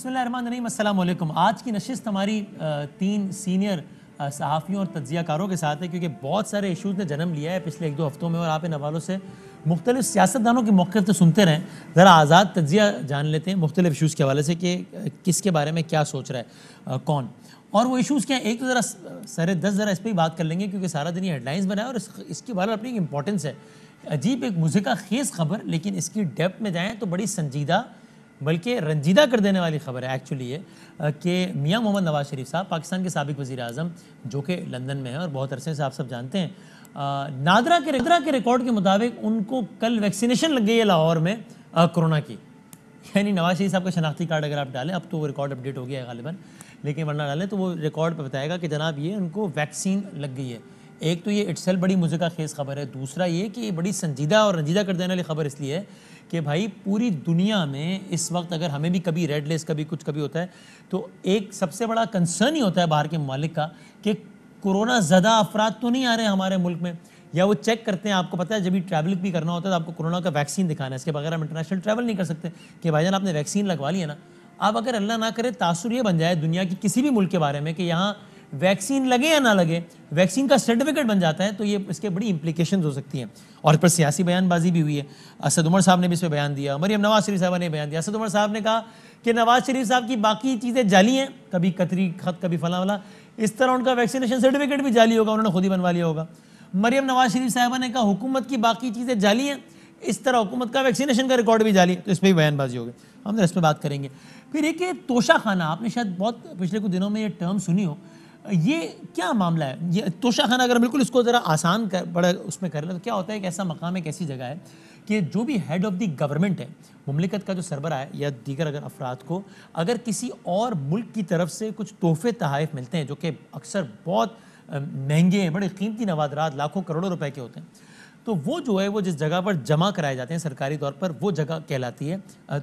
बिस्मिल्लाहिर्रहमानिर्रहीम, अस्सलाम वालेकुम। आज की नशिस्त हमारी तीन सीनियर सहाफ़ियों और तज्ज़ियाकारों के साथ है, क्योंकि बहुत सारे इशूज़ ने जन्म लिया है पिछले 1-2 हफ्तों में और आप इन हवालों से मुख्तलिफ सियासतदानों के मौक़िफ़ तो सुनते रहें। ज़रा आज़ाद तज्ज़िया जान लेते हैं मुख्तलिफ इशूज़ के हवाले से कि किसके बारे में क्या सोच रहा है कौन, और वो इशूज़ क्या हैं। एक तो ज़रा सरे 10 ज़रा इस पर ही बात कर लेंगे, क्योंकि सारा दिन ये हेडलाइंस बनाए और इसके बारे में अपनी इंपॉर्टेंस है। अजीब एक मुज़िका खेज़ खबर, लेकिन इसकी डेप्थ में जाएँ तो बड़ी संजीदा बल्कि रंजीदा कर देने वाली खबर है एक्चुअली ये कि मियां मोहम्मद नवाज़ शरीफ साहब, पाकिस्तान के साबिक़ वज़ीर आज़म, जो कि लंदन में है और बहुत अरसे से आप सब जानते हैं, नादरा के रिकॉर्ड के मुताबिक उनको कल वैक्सीनेशन लग गई है लाहौर में कोरोना की। यानी नवाज़ शरीफ साहब का शनाख्ती कार्ड अगर आप डालें, अब तो वो रिकॉर्ड अपडेट हो गया है गालिबन, लेकिन वरना डालें तो वो रिकॉर्ड पर बताएगा कि जनाब ये उनको वैक्सीन लग गई है। एक तो ये इट्सेल्फ बड़ी मुज़िका खेज़ खबर है, दूसरा ये कि ये बड़ी संजीदा और रंजीदा कर देने वाली खबर इसलिए है कि भाई पूरी दुनिया में इस वक्त अगर हमें भी कभी रेड लिस्ट कभी कुछ कभी होता है तो एक सबसे बड़ा कंसर्न ही होता है बाहर के ममालिक का कि कोरोना ज़दा अफराद तो नहीं आ रहे हमारे मुल्क में, या वो चेक करते हैं। आपको पता है जब भी ट्रैवल भी करना होता है तो आपको कोरोना का वैक्सीन दिखाना है, इसके बगैर हम इंटरनेशनल ट्रैवल नहीं कर सकते कि भाईजान आपने वैक्सीन लगवा लिया ना। अब अगर अल्लाह ना करे तासुर ये बन जाए दुनिया की किसी भी मुल्क के बारे में कि यहाँ वैक्सीन लगे या ना लगे, वैक्सीन का सर्टिफिकेट बन जाता है, तो ये इसके बड़ी इंप्लीकेशंस हो सकती हैं। और इस पर सियासी बयानबाजी भी हुई है। असद उमर साहब ने भी इस पर बयान दिया, मरियम नवाज शरीफ साहब ने बयान दिया। असद उमर साहब ने कहा कि नवाज शरीफ साहब की बाकी चीज़ें जाली हैं, कभी कतरी खत कभी फला वाला, इस तरह उनका वैक्सीनेशन सर्टिफिकेट भी जाली होगा, उन्होंने खुद ही बनवा लिया होगा। मरियम नवाज शरीफ साहबा ने कहा हुकूमत की बाकी चीज़ें जाली हैं, इस तरह हुकूमत का वैक्सीनेशन का रिकॉर्ड भी जाली है, तो इस पर भी बयानबाजी होगी। हम इस पर बात करेंगे। फिर एक तोशा खाना, आपने शायद बहुत पिछले कुछ दिनों में ये टर्म सुनी हो, ये क्या मामला है? ये तोशा खाना अगर बिल्कुल इसको ज़रा आसान कर बड़ा उसमें कर ले तो क्या होता है, एक ऐसा मकाम है, एक ऐसी जगह है कि जो भी हेड ऑफ़ द गवर्नमेंट है, मुमलिकत का जो सरबरा है या दीगर अगर अफराद को अगर किसी और मुल्क की तरफ से कुछ तोहफे तहाइफ मिलते हैं जो कि अक्सर बहुत महंगे बड़े कीमती नवादरात लाखों करोड़ों रुपए के होते हैं, तो वो जो है वो जिस जगह पर जमा कराए जाते हैं सरकारी तौर पर, वो जगह कहलाती है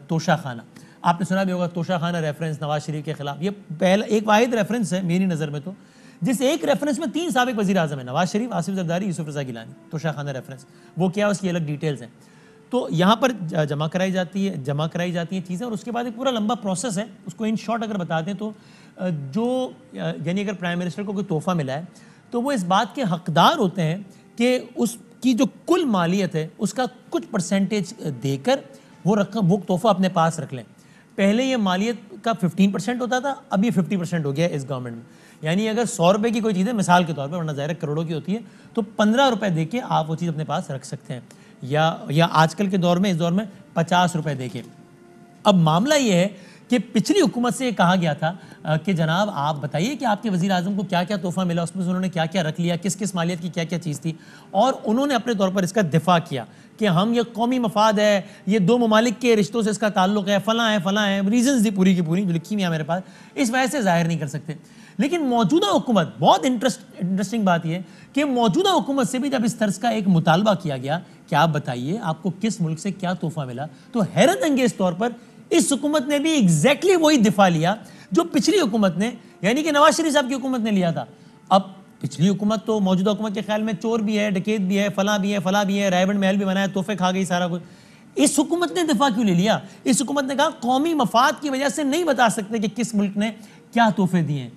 तोशा खाना। आपने सुना भी होगा तोशा खाना रेफरेंस नवाज शरीफ के खिलाफ, ये पहला एक वाहिद रेफरेंस है मेरी नज़र में, तो जिस एक रेफरेंस में 3 साबिक़ वज़ीर आज़म है, नवाज शरीफ, आसिफ ज़रदारी, यूसुफ रज़ा गिलानी। तोशा खाना रेफरेंस वो क्या, उसकी अलग डिटेल्स हैं। तो यहाँ पर जमा कराई जाती हैं चीज़ें, और उसके बाद एक पूरा लंबा प्रोसेस है। उसको इन शॉर्ट अगर बता दें तो जो यानी अगर प्राइम मिनिस्टर को कोई तोहफ़ा मिला है तो वो इस बात के हकदार होते हैं कि उसकी जो कुल मालियत है उसका कुछ परसेंटेज देकर वो रकम, वो तोहफ़ा अपने पास रख लें। पहले ये मालियत का 15% होता था, अब ये 50% हो गया इस गवर्नमेंट में। यानी अगर 100 रुपये की कोई चीज़ है, मिसाल के तौर पर, वरना ज़ाहिर करोड़ों की होती है, तो 15 रुपये दे के आप वो चीज़ अपने पास रख सकते हैं, या आजकल के दौर में, इस दौर में 50 रुपये दे के। अब मामला ये है कि पिछली हुकूमत से ये कहा गया था कि जनाब आप बताइए कि आपके वज़ीर आज़म को क्या क्या तोहफ़ा मिला, उसमें से उन्होंने क्या क्या रख लिया, किस किस मालियत की क्या क्या चीज़ थी, और उन्होंने अपने तौर पर इसका दिफा किया कि हम ये कौमी मफाद है, ये 2 ममालिक के रिश्तों से इसका ताल्लुक़ है, फ़लाँ है, रीज़न्स दी पूरी की पूरी जो लिखी हुई है मेरे पास, इस वजह से ज़ाहिर नहीं कर सकते। लेकिन मौजूदा हुकूमत, बहुत इंटरेस्टिंग बात यह कि मौजूदा हुकूमत से भी जब इस तर्ज का एक मुतालबा किया गया कि आप बताइए आपको किस मुल्क से क्या तोहफ़ा मिला, तो हैरत अंगेज़ तौर पर इस हुकूमत ने भी एग्जैक्टली वही दिफा लिया जो पिछली हुकूमत ने, यानी कि नवाज शरीफ साहब की हुकूमत ने लिया था। अब पिछली हुकूमत तो मौजूदा हुकूमत के ख्याल में चोर भी है, डकैत भी है, फला भी है, रायबंद महल भी बनाया, तोहफे खा गई, सारा कुछ। इस हुकूमत ने दिफा क्यों ले लिया? इस हुकूमत ने कहा कौमी मफाद की वजह से नहीं बता सकते कि किस मुल्क ने क्या तोहफे दिए हैं।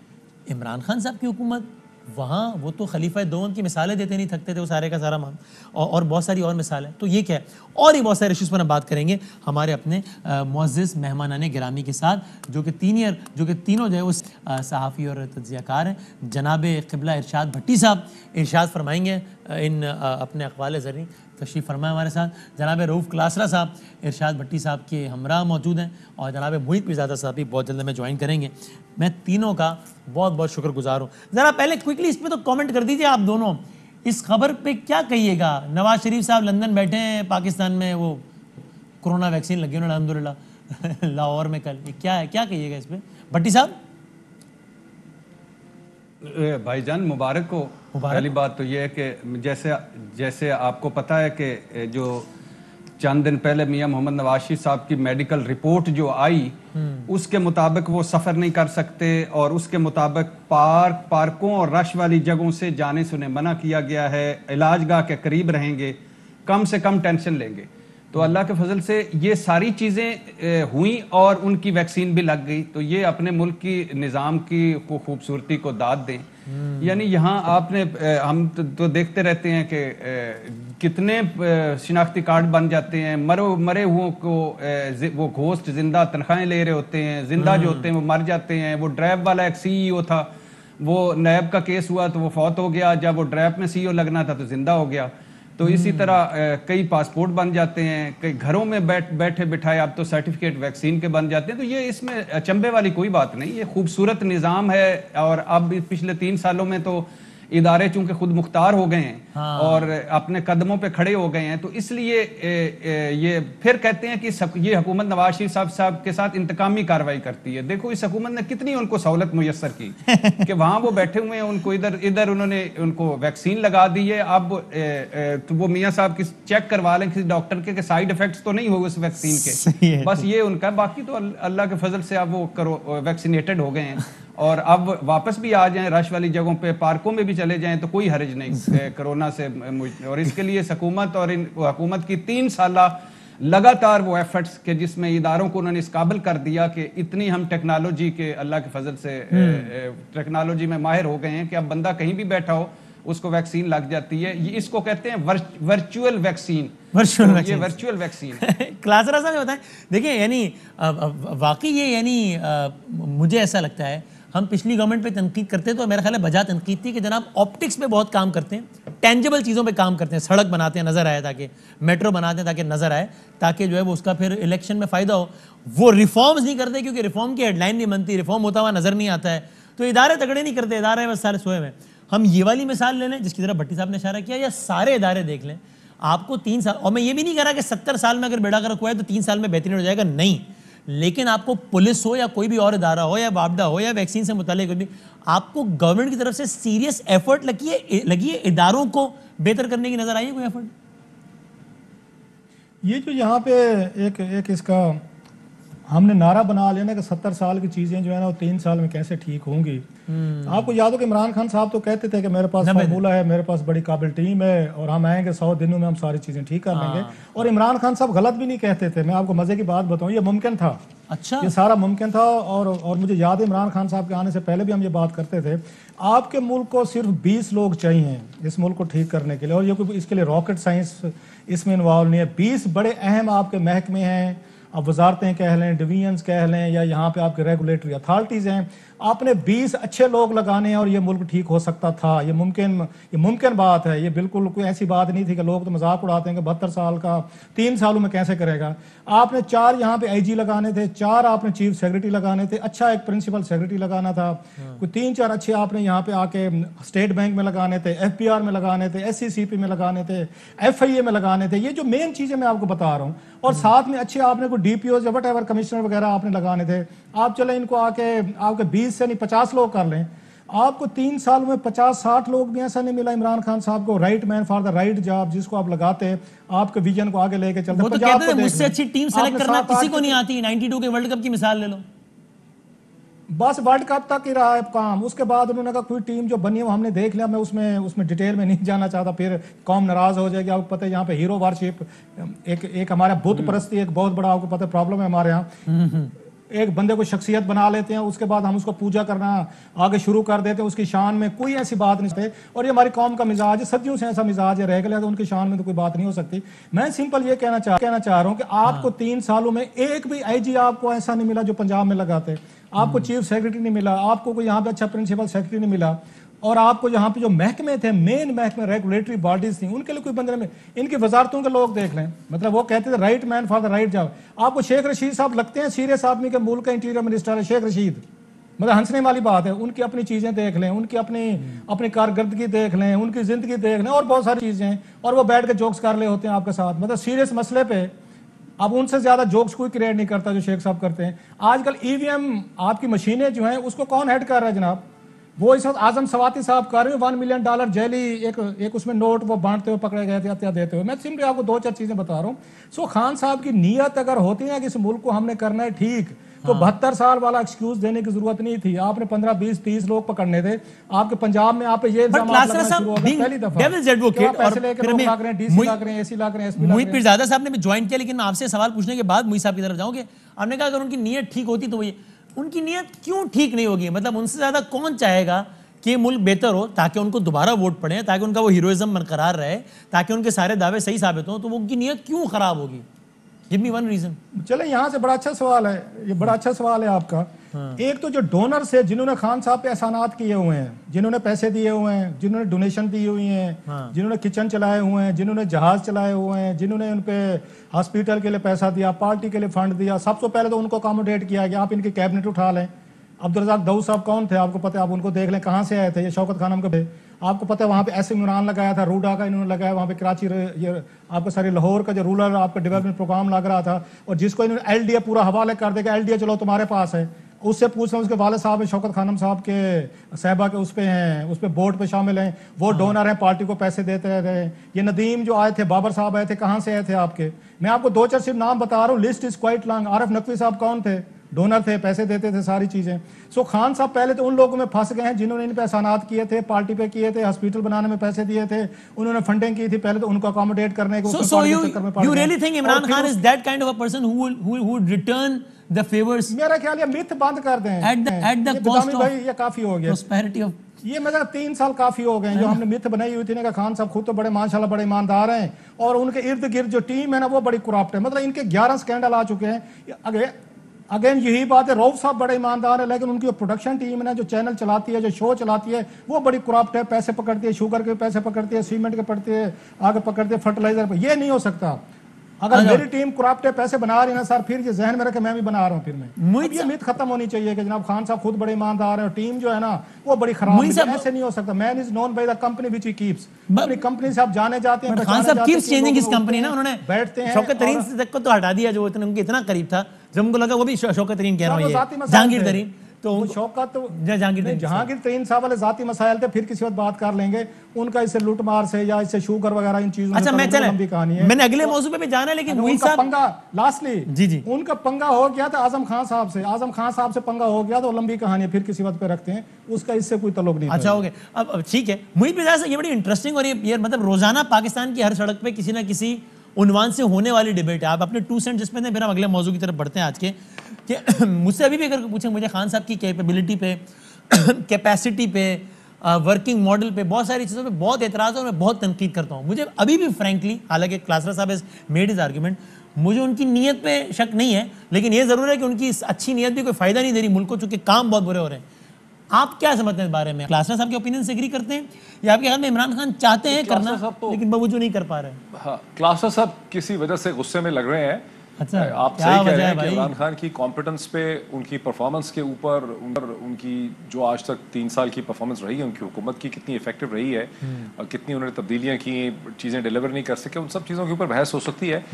इमरान खान साहब की हुकूमत, वहाँ वो तो खलीफा दोम की मिसालें देते नहीं थकते थे, वो सारे का सारा माम, और बहुत सारी और मिसालें। तो ये क्या है, और ही बहुत सारे इशूज़ पर हम बात करेंगे हमारे अपने मुअज़्ज़िज़ मेहमानाने गिरामी के साथ, जो कि तीनों जो है वो सहाफ़ी और तज्ज़ियाकार हैं। जनाब क़िबला इरशाद भट्टी साहब इरशाद फरमाएंगे इन अपने अक़वाल ज़री, तशरीफ़ फरमाए हमारे साथ। जनाब रऊफ़ क्लासरा साहब इरशाद भट्टी साहब के हमरा मौजूद हैं, और जनाब मुहित पिरज़ादा साहब भी बहुत जल्द में ज्वाइन करेंगे। मैं तीनों का बहुत बहुत शुक्रगुजार हूँ। ज़रा पहले क्विकली इस पर तो कमेंट कर दीजिए आप दोनों, इस खबर पे क्या कहिएगा? नवाज शरीफ साहब लंदन बैठे हैं पाकिस्तान में, वो कोरोना वैक्सीन लगी उन्होंने अल्हम्दुलिल्लाह लाहौर में कल, ये क्या है, क्या कहिएगा इस पर भट्टी साहब? भाईजान मुबारक हो। पहली बात तो ये है कि जैसे आपको पता है कि जो चंद दिन पहले मियां मोहम्मद नवाज शरीफ साहब की मेडिकल रिपोर्ट जो आई उसके मुताबिक वो सफ़र नहीं कर सकते, और उसके मुताबिक पार्कों और रश वाली जगहों से जाने से उन्हें मना किया गया है, इलाजगाह के करीब रहेंगे, कम से कम टेंशन लेंगे। तो अल्लाह के फजल से ये सारी चीज़ें हुई और उनकी वैक्सीन भी लग गई, तो ये अपने मुल्क की निज़ाम की खूबसूरती को दाद दें। यानी यहाँ आपने हम तो देखते रहते हैं कि कितने शिनाख्ती कार्ड बन जाते हैं, मरे हुओं को वो घोस्ट जिंदा तनख्वाहें ले रहे होते हैं, जिंदा जो होते हैं वो मर जाते हैं। वो ड्रैब वाला एक CEO था, वो नैब का केस हुआ तो वो फौत हो गया, जब वो ड्रैब में CEO लगना था तो जिंदा हो गया। तो इसी तरह कई पासपोर्ट बन जाते हैं, कई घरों में बैठे बिठाए अब तो सर्टिफिकेट वैक्सीन के बन जाते हैं। तो ये इसमें अचंभे वाली कोई बात नहीं, ये खूबसूरत निज़ाम है। और अब पिछले 3 सालों में तो इदारे चूंकि खुद मुख्तार हो गए हैं और अपने कदमों पे खड़े हो गए हैं, तो इसलिए ये फिर कहते हैं कि ये हुकूमत नवाज शरीफ साहब के साथ इंतकामी कार्रवाई करती है। देखो इस हुकूमत ने कितनी उनको सहूलत मुयस्सर की कि वहां वो बैठे हुए हैं, उनको इधर उन्होंने उनको वैक्सीन लगा दी है। अब तो वो मियाँ साहब की चेक करवा लें किसी डॉक्टर के साइड इफेक्ट्स तो नहीं हुए उस वैक्सीन के, बस ये उनका। बाकी तो अल्लाह के फजल से अब वो वैक्सीनेटेड हो गए हैं और अब वापस भी आ जाएं रश वाली जगहों पे, पार्कों में भी चले जाएं तो कोई हर्ज नहीं कोरोना से। और इसके लिए हुकूमत और हुकूमत की 3 साल लगातार वो एफर्ट्स के जिसमें इदारों को उन्होंने इस काबिल कर दिया कि इतनी हम टेक्नोलॉजी के अल्लाह के फजल से टेक्नोलॉजी में माहिर हो गए हैं कि अब बंदा कहीं भी बैठा हो उसको वैक्सीन लग जाती है। ये इसको कहते हैं वर्चुअल वैक्सीन। ये वर्चुअल वैक्सीन क्लासरा साहब बताएं। देखिए यानी वाकई ये यानी मुझे ऐसा लगता है, हम पिछली गवर्नमेंट पे तनकीद करते हैं तो मेरा ख्याल है बजा तनकीद थी कि जनाब ऑप्टिक्स पे बहुत काम करते हैं, टेंजिबल चीज़ों पे काम करते हैं, सड़क बनाते हैं नज़र आए, ताकि मेट्रो बनाते हैं ताकि नज़र आए, ताकि जो है वो उसका फिर इलेक्शन में फ़ायदा हो। वो रिफॉर्म्स नहीं करते क्योंकि रिफॉर्म की हेडलाइन नहीं बनती, रिफॉर्म होता हुआ नज़र नहीं आता है। तो इदारे तगड़े नहीं करते, इदारे बस सारे सोए में। हम ये वाली मिसाल ले लें जिसकी तरफ भट्टी साहब ने इशारा किया, या सारे इदारे देख लें। आपको 3 साल, और मैं ये भी नहीं कह रहा कि 70 साल में अगर बेड़ा गर्क हुआ है तो 3 साल में बेहतरीन हो जाएगा, नहीं। लेकिन आपको पुलिस हो या कोई भी और इदारा हो या वापडा हो या वैक्सीन से मुतालिक भी, आपको गवर्नमेंट की तरफ से सीरियस एफर्ट लगी है इदारों को बेहतर करने की नजर आई है कोई एफर्ट? ये जो यहाँ पे एक इसका हमने नारा बना लिया ना कि 70 साल की चीजें जो है ना वो 3 साल में कैसे ठीक होंगी। आपको याद हो कि इमरान खान साहब तो कहते थे कि मेरे पास फार्मूला है, मेरे पास बड़ी काबिल टीम है और हम आएंगे 100 दिनों में हम सारी चीजें ठीक कर लेंगे। और इमरान खान साहब गलत भी नहीं कहते थे। मैं आपको मजे की बात बताऊं, ये मुमकिन था। अच्छा, ये सारा मुमकिन था। और मुझे याद है इमरान खान साहब के आने से पहले भी हम ये बात करते थे, आपके मुल्क को सिर्फ 20 लोग चाहिए इस मुल्क को ठीक करने के लिए, और ये कोई इसके लिए रॉकेट साइंस इसमें इन्वॉल्व नहीं है। 20 बड़े अहम आपके महकमे हैं, अब वजारतें कह लें, डिवीजन्स कह लें, या यहाँ पे आपके रेगुलेटरी अथॉरिटीज़ हैं। आपने 20 अच्छे लोग लगाने हैं और ये मुल्क ठीक हो सकता था। ये मुमकिन बात है। ये बिल्कुल कोई ऐसी बात नहीं थी कि लोग तो मजाक उड़ाते हैं कि 72 साल का 3 सालों में कैसे करेगा। आपने 4 यहाँ पे IG लगाने थे, 4 आपने चीफ सेक्रेटरी लगाने थे, अच्छा एक प्रिंसिपल सेक्रेटरी लगाना था, कोई 3-4 अच्छे आपने यहाँ पे आके स्टेट बैंक में लगाने थे, FPR में लगाने थे, SCCP में लगाने थे, FIA में लगाने थे। ये जो मेन चीज़ें मैं आपको बता रहा हूँ। और साथ में अच्छे आपने कोई DPOs या वट कमिश्नर वगैरह आपने लगाने थे। आप चले इनको आपके 20 से नहीं 50 लोग कर लें। आपको 3 साल में 50-60 लोग भी ऐसा नहीं मिला इमरान खान साहब को, right man for the right job, जिसको आप लगाते आपके विजन को आगे लेके चलते। वो तो कहते हैं मुझसे अच्छी टीम सेलेक्ट करना किसी को नहीं आती। 92 के वर्ल्ड कप की मिसाल ले लो, बस वर्ल्ड कप तक ही रहा है काम। उसके बाद उन्होंने कहा कोई टीम जो बनी है वो हमने देख लिया। मैं उसमें डिटेल में नहीं जाना चाहता, फिर कौम नाराज हो जाएगी। आपको पता है यहाँ पे हीरो वर्शिप एक हमारा बुत परस्ती एक बहुत बड़ा आपको पता है प्रॉब्लम है हमारे यहाँ। एक बंदे को शख्सियत बना लेते हैं, उसके बाद हम उसको पूजा करना आगे शुरू कर देते हैं। उसकी शान में कोई ऐसी बात नहीं है। और ये हमारी कौम का मिजाज है, सदियों से ऐसा मिजाज है, रह गया तो उनकी शान में तो कोई बात नहीं हो सकती। मैं सिंपल ये कहना चाह रहा हूँ कि आपको 3 सालों में एक भी IG आपको ऐसा नहीं मिला जो पंजाब में लगाते। आपको चीफ सेक्रेटरी नहीं मिला, आपको कोई यहाँ पे अच्छा प्रिंसिपल सेक्रेटरी नहीं मिला, और आपको यहाँ पे जो महकमे थे, मेन महकमे रेगुलेटरी बॉडीज थी, उनके लिए कोई बंदे में इनकी वजारतों के लोग देख लें। मतलब वो कहते थे right man for the right job. आपको शेख रशीद साहब लगते हैं सीरियस आदमी के मुल्क का इंटीरियर मिनिस्टर है शेख रशीद, मतलब हंसने वाली बात है। उनकी अपनी चीजें देख लें, उनकी अपनी कारकर्दगी देख लें, उनकी जिंदगी देख लें, और बहुत सारी चीजें हैं। और वो बैठ के जोक्स कर रहे होते हैं आपके साथ, मतलब सीरियस मसले पे। अब उनसे ज्यादा जोक्स कोई क्रिएट नहीं करता जो शेख साहब करते हैं। आजकल EVM आपकी मशीनें जो हैं उसको कौन हेड कर रहा है जनाब? वो इस वक्त आजम सवाती साहब कर रहे हैं। $1 मिलियन जेली एक उसमें नोट वो बांटते हुए पकड़े गए थे, हत्या देते हुए। मैं सिंपली आपको 2-4 चीजें बता रहा हूँ। सो खान साहब की नीयत अगर होती है कि इस मुल्क को हमने करना है ठीक, तो 72 साल वाला एक्सक्यूज देने की जरूरत नहीं थी। आपने 15, 20, 30 लोग पकड़ने थे। आपके पंजाब में आप ये इल्जाम लगाना शुरू हो गए पहली दफा, पैसे लेकर लोग लाग रहे हैं, डीसी लाग रहे हैं, एसी लाग रहे हैं, एसपी लाग रहे हैं। मुईद पीरजादा साहब ने भी ज्वाइन किया, लेकिन मैं आपसे सवाल पूछने के बाद मुईद साहब की तरफ जाऊंगे। आपने कहा अगर उनकी नीयत ठीक होती तो वो, उनकी नीयत क्यों ठीक नहीं होगी? मतलब उनसे ज्यादा कौन चाहेगा कि मुल्क बेहतर हो ताकि उनको दोबारा वोट पड़े, ताकि उनका वो हीरोइज्म बरकरार रहे, ताकि उनके सारे दावे सही साबित हों, तो वो उनकी नीयत क्यों खराब होगी? Give me one reason. चले यहाँ से बड़ा अच्छा सवाल है, ये बड़ा अच्छा सवाल है आपका। एक तो जो डोनर्स है जिन्होंने खान साहब पे एहसानात किए हुए हैं, जिन्होंने पैसे दिए हुए हैं, जिन्होंने डोनेशन दी हुई हैं, जिन्होंने किचन चलाए हुए हैं, जिन्होंने जहाज चलाए हुए हैं, जिन्होंने उन पे हॉस्पिटल के लिए पैसा दिया, पार्टी के लिए फंड दिया, सबसे पहले तो उनको अकोमोडेट किया गया। आप इनकी कैबिनेट उठा लें। अब्दुल रज़ाक दाऊद साहब कौन थे आपको पता है, आप उनको देख लें कहाँ से आए थे। ये शौकत खानम के थे, आपको पता है। वहाँ पे ऐसे इमरान लगाया था, रूडा का इन्होंने लगाया, वहाँ पे कराची ये आपको सारी लाहौर का जो रूरल आपका डेवलपमेंट प्रोग्राम लग रहा था, और जिसको इन्होंने एलडीए पूरा हवाले कर देगा, एलडीए चलो तुम्हारे पास है। उससे पूछ रहा उसके वालिद साहब शौकत खानम साहब के साहबा के उस पे हैं, उस पे बोर्ड पे शामिल हैं, वो डोनर हैं, पार्टी को पैसे देते रहे। ये नदीम जो आए थे, बाबर साहब आए थे, कहाँ से आए थे आपके? मैं आपको 2-4 सिर्फ नाम बता रहा हूँ, list is quite long. Arif Naqvi साहब कौन थे? डोनर थे, पैसे देते थे, सारी चीजें। सो खान साहब पहले तो उन लोगों में फंस गए हैं जिन्होंने इन पे एहसानात किए थे, पार्टी पे किए थे, हॉस्पिटल बनाने में पैसे दिए थे, उन्होंने फंडिंग की थी, पहले तो उनको अकोमोडेट करने को। So you really think Imran Khan is that kind of a person who would return the favors? मेरा ख्याल है मिथ बंद कर दें at the cost of भाई, ये काफी हो गया prosperity of ये मेरा 3 साल काफी हो गए जो हमने मिथ बनाई हुई थी ना। खान साहब खुद तो बड़े माशाल्लाह बड़े ईमानदार हैं, और उनके इर्द गिर्द जो टीम है ना वो बड़ी करप्ट है। मतलब इनके 11 स्कैंडल आ चुके हैं। अगेन यही बात है, रऊफ साहब बड़े ईमानदार है, लेकिन उनकी जो प्रोडक्शन टीम है ना, जो चैनल चलाती है, जो शो चलाती है, वो बड़ी करप्ट है। पैसे पकड़ती है, शुगर के पैसे पकड़ती है, सीमेंट के पकड़ती है, आगे पकड़ती है, फर्टिलाइजर। ये नहीं हो सकता। अगर मेरी टीम करप्ट है, पैसे बना रही है ना सर, फिर ये जहन में रखे मैं भी बना रहा हूँ। फिर मैं ये मिथ खत्म होनी चाहिए कि जनाब खान साहब खुद बड़े ईमानदार है, और टीम जो है ना वो बड़ी खराब है। ऐसे नहीं हो सकता। Man is known by the company which he keeps. अपनी कंपनी से आप जाने जाते हैं। खान साहब कीप्स चेंजिंग हिज कंपनी ना, उन्होंने बैठते हैं। शौकत तरीन तक को तो हटा दिया जो उनके इतना करीब था, जब उनको लगा वो भी शौकत तरीन कह रहा हूँ, जहांगीर तरीन। तो शौकत जहांगीर तरीन साहब वाले जाती मसाइल थे, फिर किसी वक्त बात कर लेंगे उनका। इससे लूटमार से या इससे शुगर वगैरह इन चीजों अच्छा, मैं लंबी कहानी है, मैंने अगले मौजू पे भी जाना है। लेकिन उनका पंगा लास्टली जी उनका पंगा हो गया था आजम खान साहब से। आजम खान साहब से पंगा हो गया तो लंबी कहानी है, फिर किसी वक्त पे रखते हैं, उसका इससे कोई ताल्लुक नहीं। अच्छा हो गया। अब ठीक है, मुझे भी ये बड़ी इंटरेस्टिंग, और ये मतलब रोजाना पाकिस्तान की हर सड़क पे किसी ना किसी उन्वान से होने वाली डिबेट है। आप अपने 2 सेंट जिसमें फिर हम अगले मौजू की तरफ बढ़ते हैं आज के, कि मुझसे अभी भी अगर पूछें मुझे खान साहब की कैपेबिलिटी पे, कैपेसिटी पे, वर्किंग मॉडल पे, बहुत सारी चीज़ों पे बहुत एतराज़ है और मैं बहुत तनकीद करता हूँ। मुझे अभी भी फ्रैंकली, हालांकि क्लासरा साहब हैज़ मेड हिज आर्ग्यूमेंट, मुझे उनकी नीयत पे शक नहीं है, लेकिन ये ज़रूर है कि उनकी अच्छी नीयत भी कोई फ़ायदा नहीं दे रही मुल्क को, चूँकि काम बहुत बुरे हो रहे हैं। आप क्या समझते हैं इस बारे में? क्लासरा साहब के ओपिनियन से एग्री करते हैं, या आपके ख्याल में इमरान खान चाहते हैं करना लेकिन बावजूद नहीं कर पा रहे? हाँ, क्लासरा साहब किसी वजह से गुस्से में लग रहे हैं। अच्छा, आप सही कह रहे हैं कि इमरान खान की कॉम्पिटेंस पे, उनकी परफॉर्मेंस के ऊपर, उनकी जो आज तक 3 साल की परफॉर्मेंस रही है, उनकी हुकूमत की कितनी इफेक्टिव रही है और कितनी उन्होंने तब्दीलियां की, चीज़ें डिलीवर नहीं कर सके, उन सब चीज़ों के ऊपर बहस हो सकती है।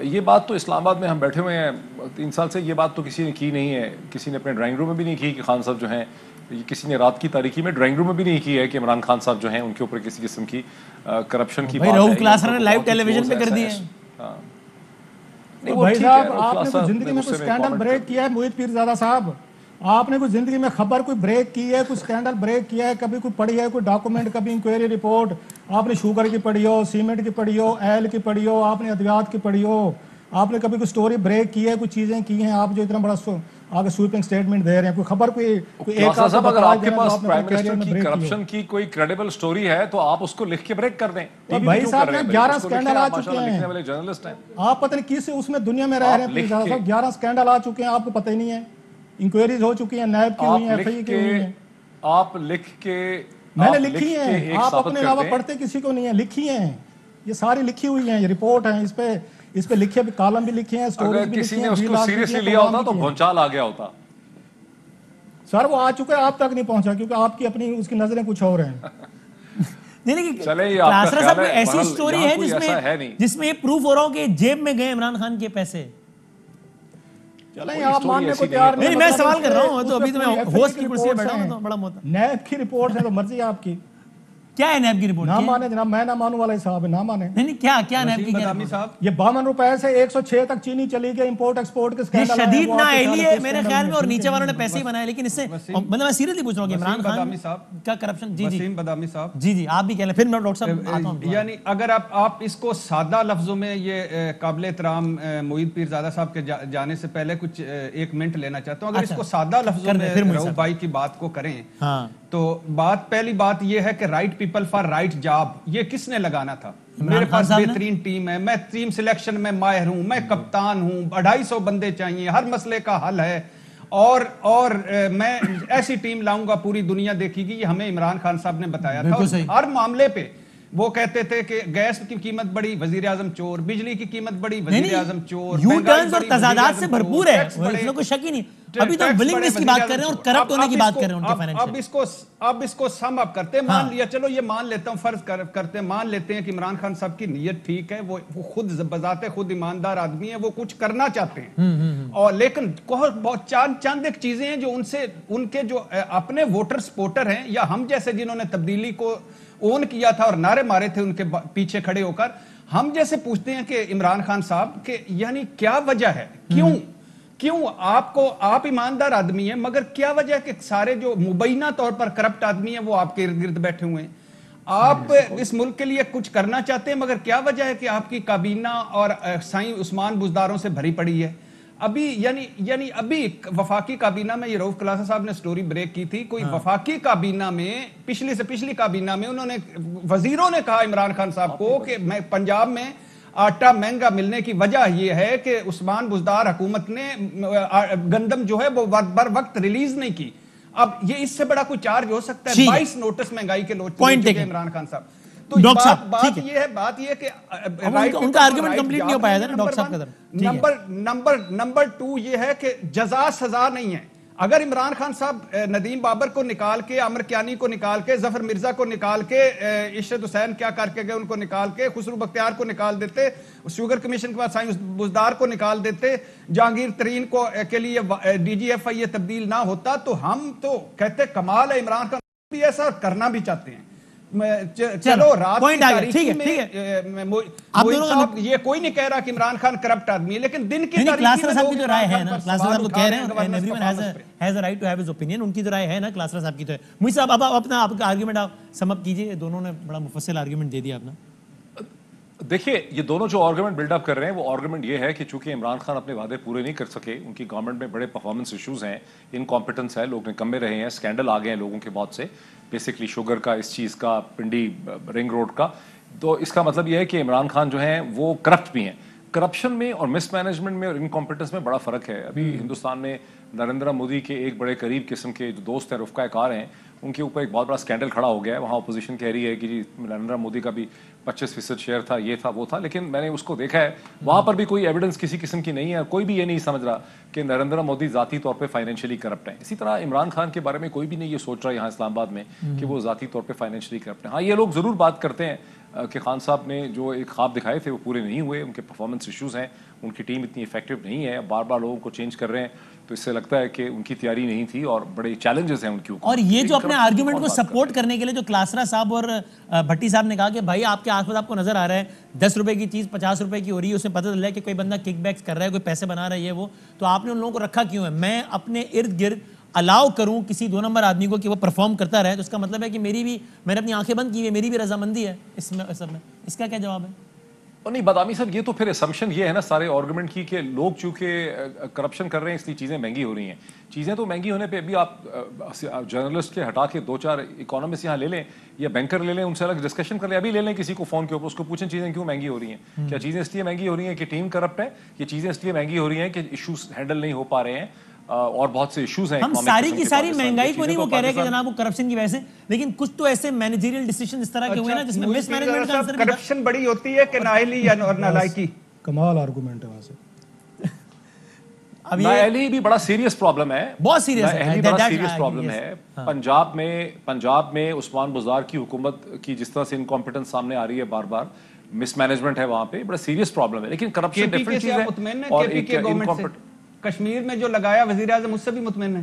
ये बात तो इस्लामाबाद में हम बैठे हुए हैं 3 साल से, ये बात तो किसी ने की नहीं है, किसी ने अपने ड्राइंग रूम में भी नहीं की कि खान साहब जो हैं, किसी ने रात की तारीकी में ड्राइंग रूम में भी नहीं की है कि इमरान खान साहब जो हैं उनके ऊपर किसी किस्म की करप्शन की बात है। क्लासरा ने लाइव टेलीविजन पे कर दिए। भाई साहब, आपने कोई जिंदगी में कोई स्कैंडल ब्रेक किया है? मुईद पीरजादा साहब, आपने कोई जिंदगी में खबर कोई ब्रेक की है, कोई स्कैंडल ब्रेक किया है? कभी कोई पढ़ी है कोई डॉक्यूमेंट, कभी इंक्वायरी रिपोर्ट? आपने शुगर की पढ़ी हो, सीमेंट की पढ़ी हो, ऑयल की पढ़ी हो, आपने अद्वियात की पढ़ी हो, आपने कभी कोई स्टोरी ब्रेक की है, कोई चीजें की हैं? आप जो इतना बड़ा आगे स्वीपिंग स्टेटमेंट दे रहे हैं, कोई खबर कोई एक साहब, अगर आपके पास प्राइम मिनिस्टर की करप्शन की कोई क्रेडिबल स्टोरी है तो आप उसको लिख के ब्रेक कर दें। तो भाई साहब, 11 स्कैंडल आ चुके हैं, लिखने वाले जर्नलिस्ट हैं आप, पता नहीं किस उसमें दुनिया में रह रहे हैं। 11 स्कैंडल आ चुके हैं, आपको पता ही नहीं है। इंक्वायरीज हो चुकी है, नैब की हुई है, एफआई की हुई है। आप लिख के, मैंने लिखी है, आप अपने अलावा पढ़ते किसी को नहीं है, लिखी है, ये सारी लिखी हुई है, ये रिपोर्ट है, इस पे लिखे कॉलम भी लिखे हैं, स्टोरीज भी लिखी हैं। किसी ने उसको सीरियसली लिया होता तो भूचाल आ गया होता। सर वो आ चुका है, आप तक नहीं पहुंचा, क्योंकि आपकी अपनी उसकी नजरें कुछ और हैं। नहीं, क्लासरा साहब ऐसी स्टोरी है जिसमें ये प्रूफ हो रहा हो कि जेब में गए इमरान खान के पैसे। चलें, आप मानने को तैयार नहीं, मैं सवाल कर रहा हूं, तो अभी तो मैं होस्ट की कुर्सी पे बैठा हूं, तो बड़ा मोटा नैब की रिपोर्ट है, तो मर्जी है आपकी। क्या है नैब की रिपोर्ट? ना माने जनाब, मैं ना मानू वाला हिसाब है, ना माने। नहीं क्या नैब की बदामी साहब, ये 52 रुपए से 106 तक चीनी चली गई, इंपोर्ट एक्सपोर्ट के ये स्कैंडल शदीद नाअहली है मेरे ख्याल में, और नीचे वालों ने पैसे ही बनाए। लेकिन इससे मतलब मैं सीरियसली पूछ रहा हूँ कि इमरान खान का करप्शन। जी वसीम बदामी साहब, जी आप भी कह लें, फिर मैं डॉक्टर साहब आता हूँ। यानी अगर आप इसको सादा लफ्जों में, ये काबिल एहतराम मोईद पीरजादा साहब के जाने से पहले कुछ 1 मिनट लेना चाहता हूँ। अगर इसको सादा लफ्जों में रऊफ भाई की बात को करें, तो पहली बात यह है कि right people for right job ये किसने लगाना था? मेरे पास बेहतरीन टीम है, मैं टीम सिलेक्शन में माहिर हूं, मैं कप्तान हूं, 250 बंदे चाहिए, हर मसले का हल है, और मैं ऐसी टीम लाऊंगा पूरी दुनिया देखेगी। ये हमें इमरान खान साहब ने बताया था। हर मामले पे वो कहते थे कि गैस की कीमत बढ़ी, वजीर आजम चोर, बिजली की कीमत बढ़ी, वजीर आजम चोर, यू टर्न्स और तजादात से भरपूर है, इसमें कोई शक ही नहीं। अभी तो विलिंगनेस की बात कर रहे हैं और करप्ट होने की बात कर रहे हैं उनके फाइनेंशियल। अब इसको सम अप करते हैं, मान लिया, चलो ये मान लेता हूं, फर्ज करते हैं, मान लेते हैं कि इमरान खान साहब की नीयत ठीक है, वो खुद बजाते खुद ईमानदार आदमी है, वो कुछ करना चाहते हैं, और लेकिन बहुत चंद एक चीजें हैं जो उनके जो अपने वोटर सपोर्टर हैं, या हम जैसे जिन्होंने तब्दीली को ओन किया था और नारे मारे थे उनके पीछे खड़े होकर, हम जैसे पूछते हैं कि इमरान खान साहब के यानी क्या वजह है, क्यों आप ईमानदार आदमी हैं, मगर क्या वजह है कि सारे जो मुबैना तौर पर करप्ट आदमी हैं वो आपके इर्द गिर्द बैठे हुए हैं? आप इस मुल्क के लिए कुछ करना चाहते हैं, मगर क्या वजह है कि आपकी काबीना और साईं उस्मान बुजदारों से भरी पड़ी है? अभी यानी अभी वफाकी काबीना में, ये रऊफ क्लासा साहब ने स्टोरी ब्रेक की थी, कोई वफाकी काबीना में, पिछली से पिछली काबीना में उन्होंने, वजीरों ने कहा इमरान खान साहब को कि मैं पंजाब में आटा महंगा मिलने की वजह यह है कि उस्मान बुजदार हुकूमत ने गंदम जो है वो बर वक्त रिलीज नहीं की। अब ये इससे बड़ा कोई चार्ज हो सकता है? 22 नोटिस महंगाई के लोग इमरान खान साहब। तो बात ये है कि उनका आर्गुमेंट कंप्लीट नहीं हो पाया था ना डॉक्टर साहब का। नंबर 2 ये है कि जजा सजा नहीं है। अगर इमरान खान साहब नदीम बाबर को निकाल के, आमिर कियानी को निकाल के, जफर मिर्जा को निकाल के, इशरत हुसैन क्या करके गए उनको निकाल के, खुसरू बख्तियार को निकाल देते, शुगर कमीशन के बाद साईं बुजदार को निकाल देते, जहांगीर तरीन को के लिए DGFI तब्दील ना होता, तो हम तो कहते कमाल है, इमरान खान भी ऐसा करना भी चाहते हैं। चलो रात पॉइंट आ गया, ठीक है आप दोनों, ये कोई नहीं कह रहा कि इमरान खान करप्ट आदमी है, लेकिन दिन की क्लासरा साहब की जो राय है ना, क्लासरा साहब तो कह रहे हैं everyone has a right to have his opinion, उनकी जो राय है ना क्लासरा साहब की तो है। मुझे साहब अब अपना आपका आर्गुमेंट आप सम अप कीजिए, दोनों ने बड़ा मुफस्सिल आर्गुमेंट दे दिया अपना। देखिए, ये दोनों जो आर्गुमेंट बिल्डअप कर रहे हैं, वो आर्गुमेंट ये है कि चूंकि इमरान खान अपने वादे पूरे नहीं कर सके, उनकी गवर्नमेंट में बड़े परफॉर्मेंस इश्यूज हैं, इनकॉम्पिटेंस है, लोग निकम्मे रहे हैं, स्कैंडल आ गए हैं लोगों के बहुत से, बेसिकली शुगर का, इस चीज़ का, पिंडी रिंग रोड का, तो इसका मतलब ये है कि इमरान खान जो हैं वो करप्ट भी हैं। करप्शन में और मिसमैनेजमेंट में और इनकॉम्पिटेंस में बड़ा फ़र्क है। अभी हिंदुस्तान में नरेंद्र मोदी के एक बड़े करीब किस्म के जो दोस्त हैं, रुफ़का कार हैं, उनके ऊपर एक बहुत बड़ा स्कैंडल खड़ा हो गया है। वहाँ अपोजिशन कह रही है कि जी नरेंद्र मोदी का भी 25% शेयर था, ये था वो था, लेकिन मैंने उसको देखा है, वहाँ पर भी कोई एविडेंस किसी किस्म की नहीं है। कोई भी ये नहीं समझ रहा कि नरेंद्र मोदी ज़ाती तौर पे फाइनेंशियली करप्ट है। इसी तरह इमरान खान के बारे में कोई भी नहीं ये सोच रहा यहाँ इस्लामाबाद में कि वो ज़ाती तौर पे फाइनेंशियली करप्ट है। हाँ, ये लोग ज़रूर बात करते हैं कि खान साहब ने जो एक ख्वाब दिखाए थे वो पूरे नहीं हुए, उनके परफॉर्मेंस इश्यूज़ हैं, उनकी टीम इतनी इफेक्टिव नहीं है, बार बार लोगों को चेंज कर रहे हैं, तो इससे लगता है कि उनकी तैयारी नहीं थी और बड़े चैलेंजेस हैं उनके ऊपर। और ये जो अपने आर्गुमेंट को सपोर्ट करने के लिए जो क्लासरा साहब और भट्टी साहब ने कहा कि भाई आपके आसपास आपको नजर आ रहा है 10 रुपए की चीज़ 50 रुपए की हो रही है, उसमें पता चल रहा है कि कोई बंदा किकबैक्स कर रहा है, कोई पैसे बना रहा है, ये वो, तो आपने उन लोगों को रखा क्यों है? मैं अपने इर्द गिर्द अलाउ करूं किसी 2 नंबर आदमी को कि वो परफॉर्म करता रहे, तो इसका मतलब है कि मैंने अपनी आंखें बंद की है, मेरी भी रजामंदी है इसमें सब में। इसका क्या जवाब है? और नहीं बदामी साहब, ये तो फिर असम्पशन ये है ना सारे आर्गुमेंट की कि लोग चूंकि करप्शन कर रहे हैं इसलिए चीज़ें महंगी हो रही हैं। चीज़ें तो महंगी होने पे अभी आप जर्नलिस्ट के हटा के 2-4 इकोनॉमिस्ट यहाँ ले लें या बैंकर ले लें, उनसे अलग डिस्कशन कर लें, अभी ले लें किसी को फ़ोन के ऊपर, उसको पूछें चीज़ें क्यों महंगी हो रही हैं। क्या चीज़ें इसलिए महंगी हो रही हैं कि टीम करप्ट है? ये चीज़ें इसलिए महंगी हो रही हैं कि इशूज़ हैंडल नहीं हो पा रहे हैं और बहुत से इश्यूज हैं। हम सारी की सारी महंगाई को नहीं वो कह रहे हैं कि जनाब वो करप्शन की वजह से, लेकिन कुछ तो ऐसे मैनेजरियल डिसीजन इस तरह के हुए ना जिसमें मिसमैनेजमेंट का आंसर करप्शन बड़ी होती है कि नाअहली या नालायकी। कमाल आर्गुमेंट है वहां से। अब नाअहली भी बड़ा सीरियस प्रॉब्लम है, बहुत सीरियस है, बड़ा सीरियस प्रॉब्लम है। पंजाब में उस्मान बुज़दार की हुकूमत की जिस तरह से इनकॉम्पिटेंस सामने आ रही है, बार बार मिसमैनेजमेंट है, वहां पे बड़ा सीरियस प्रॉब्लम है। लेकिन करप्शन डिफरेंट चीज है और एक कश्मीर में जो लगाया वजीर आज़म उससे भी मुतमईन है।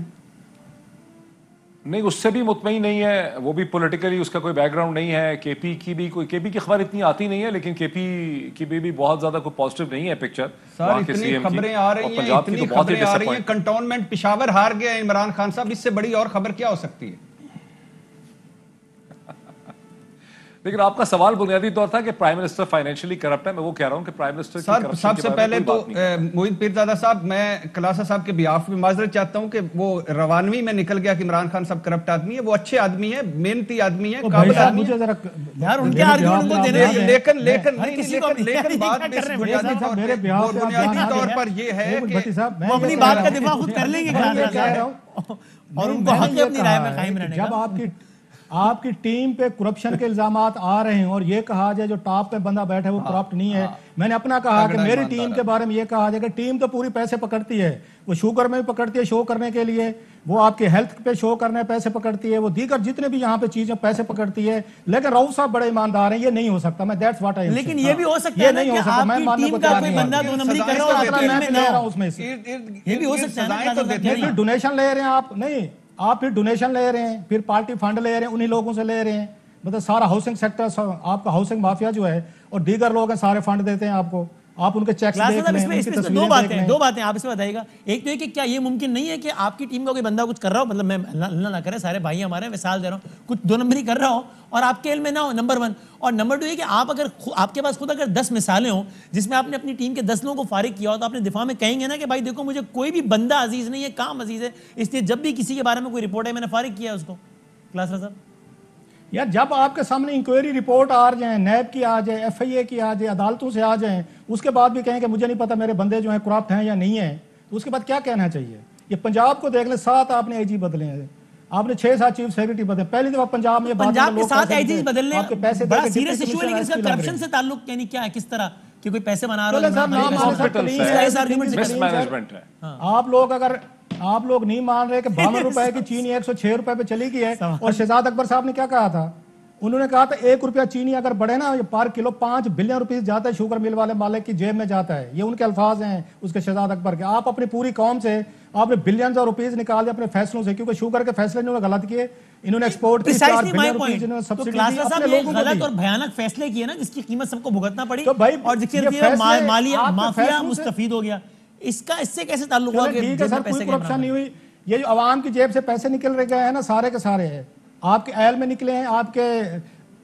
नहीं, उससे भी मुतमईन नहीं है, वो भी पॉलिटिकली उसका कोई बैकग्राउंड नहीं है। केपी की खबर इतनी आती नहीं है, लेकिन केपी की भी बहुत ज्यादा कोई पॉजिटिव नहीं है पिक्चर। सर इतनी खबरें आ रही हैं, इतनी खबरें आ रही हैं, कंटोनमेंट पिशावर हार गया है इमरान खान साहब, इससे बड़ी और खबर क्या हो सकती है? लेकिन आपका सवाल बुनियादी तौर था कि प्राइम मिनिस्टर फाइनेंशियली करप्ट है। मैं वो कह रहा हूं कि प्राइम मिनिस्टर की करप्शन सबसे पहले तो मोहित पीरजादा साहब, मैं खुलासा साहब के बिहाफ में माजरत चाहता हूं कि वो रवानवी में निकल गया कि इमरान खान साहब करप्ट आदमी है। वो अच्छे आदमी है, मेहनती आदमी है, काबिल आदमी है। यार उनके आर्गुमेंट को देने लेकिन बात बुनियादी तौर पर ये है कि वो अपनी बात का दिफा खुद कर लेंगे और उनको हक है अपनी राय में कायम रहने का। जब आपकी टीम पे करप्शन के इल्जामात आ रहे हैं और ये कहा जाए जो टॉप पे बंदा बैठा है वो करप्ट नहीं है। मैंने अपना कहा कि मेरी टीम के बारे में ये कहा जाए कि टीम तो पूरी पैसे पकड़ती है, वो शुगर में भी पकड़ती है शो करने के लिए, वो आपके हेल्थ पे शो करने पैसे पकड़ती है, वो दीगर जितने भी यहाँ पे चीजें पैसे पकड़ती है। लेकिन राउत साहब बड़े ईमानदार हैं, ये नहीं हो सकता। मैं दैट्स व्हाट आई। लेकिन ये भी हो सकता है नहीं हो सकता। मैं मानने को तैयार नहीं हूं। डोनेशन ले रहे हैं आप, नहीं आप फिर डोनेशन ले रहे हैं, फिर पार्टी फंड ले रहे हैं, उन्हीं लोगों से ले रहे हैं। मतलब सारा हाउसिंग सेक्टर, आपका हाउसिंग माफिया जो है और दीगर लोग हैं, सारे फंड देते हैं आपको। आप उनके चेक्स देख लें, उनकी तस्वीरें देख लें। दो बातें आप इसमें बताइएगा। एक तो ये कि क्या ये मुमकिन नहीं है कि आपकी टीम का कोई बंदा कुछ कर रहा हो, मतलब मैं अल्लाह ना करे, सारे भाई हमारे, मिसाल दे रहा हूँ, कुछ दो नंबरी कर रहा हो और आपके इल्म में ना हो, नंबर 1। और नंबर 2 ये कि आप अगर आपके पास खुद अगर 10 मिसालें हो जिसमें आपने अपनी टीम के 10 लोगों को फारिग किया हो, तो आपने दिफा में कहेंगे ना कि भाई देखो मुझे कोई भी बंदा अजीज नहीं है, काम अजीज है, इसलिए जब भी किसी के बारे में कोई रिपोर्ट है मैंने फारिग किया उसको। क्लासरा साहब यार, जब आपके सामने इंक्वायरी रिपोर्ट आ जाए, नैब की आ जाए, FIA की आ जाए, अदालतों से आ जाए, उसके बाद भी कहें कि मुझे नहीं पता मेरे बंदे जो हैं करप्ट हैं या नहीं है, तो उसके बाद क्या कहना चाहिए? ये पंजाब को देख ले, 7 आपने IG बदले हैं, आपने 6-7 चीफ सेक्रेटरी बदले। पहली दफा पंजाब में पंजाब के 7 IG बदलने आपके पैसे बड़ा सीरियस इशू है, लेकिन इसका करप्शन से ताल्लुक यानी क्या है, किस तरह कि कोई पैसे बना रहा है? आप लोग नहीं मान रहे कि 52 रुपए की चीनी 106 रुपए पे चली गई है। और शहजाद अकबर साहब ने क्या कहा था? उन्होंने कहा था 1 रुपया चीनी अगर बढ़े ना पर किलो 5 बिलियन रुपीस जाता है शुगर मिल वाले मालिक की जेब में जाता है। ये उनके अल्फाज हैं उसके शहजाद अकबर के। आप अपनी पूरी कौम से आपने बिलियंस ऑफ रुपीस निकाल दिए अपने फैसलों से, क्योंकि शुगर के फैसले इन्होंने गलत किए। इन्होंने एक्सपोर्ट की 4 बिलियन रुपीस इन्होंने सब्सिडी दी अपने लोगों को। गलत और भयानक फैसले किए ना जिसकी कीमत सबको भुगतना पड़ी, तो भाई और जिसके मालिया माफिया मुस्तफीद हो गया। इससे कैसे ताल्लुक हुआ? ठीक है सर, कोई करप्शन नहीं हुई। ये जो आवाम की जेब से पैसे निकल रहे गए हैं ना, सारे के सारे हैं आपके एल में निकले हैं,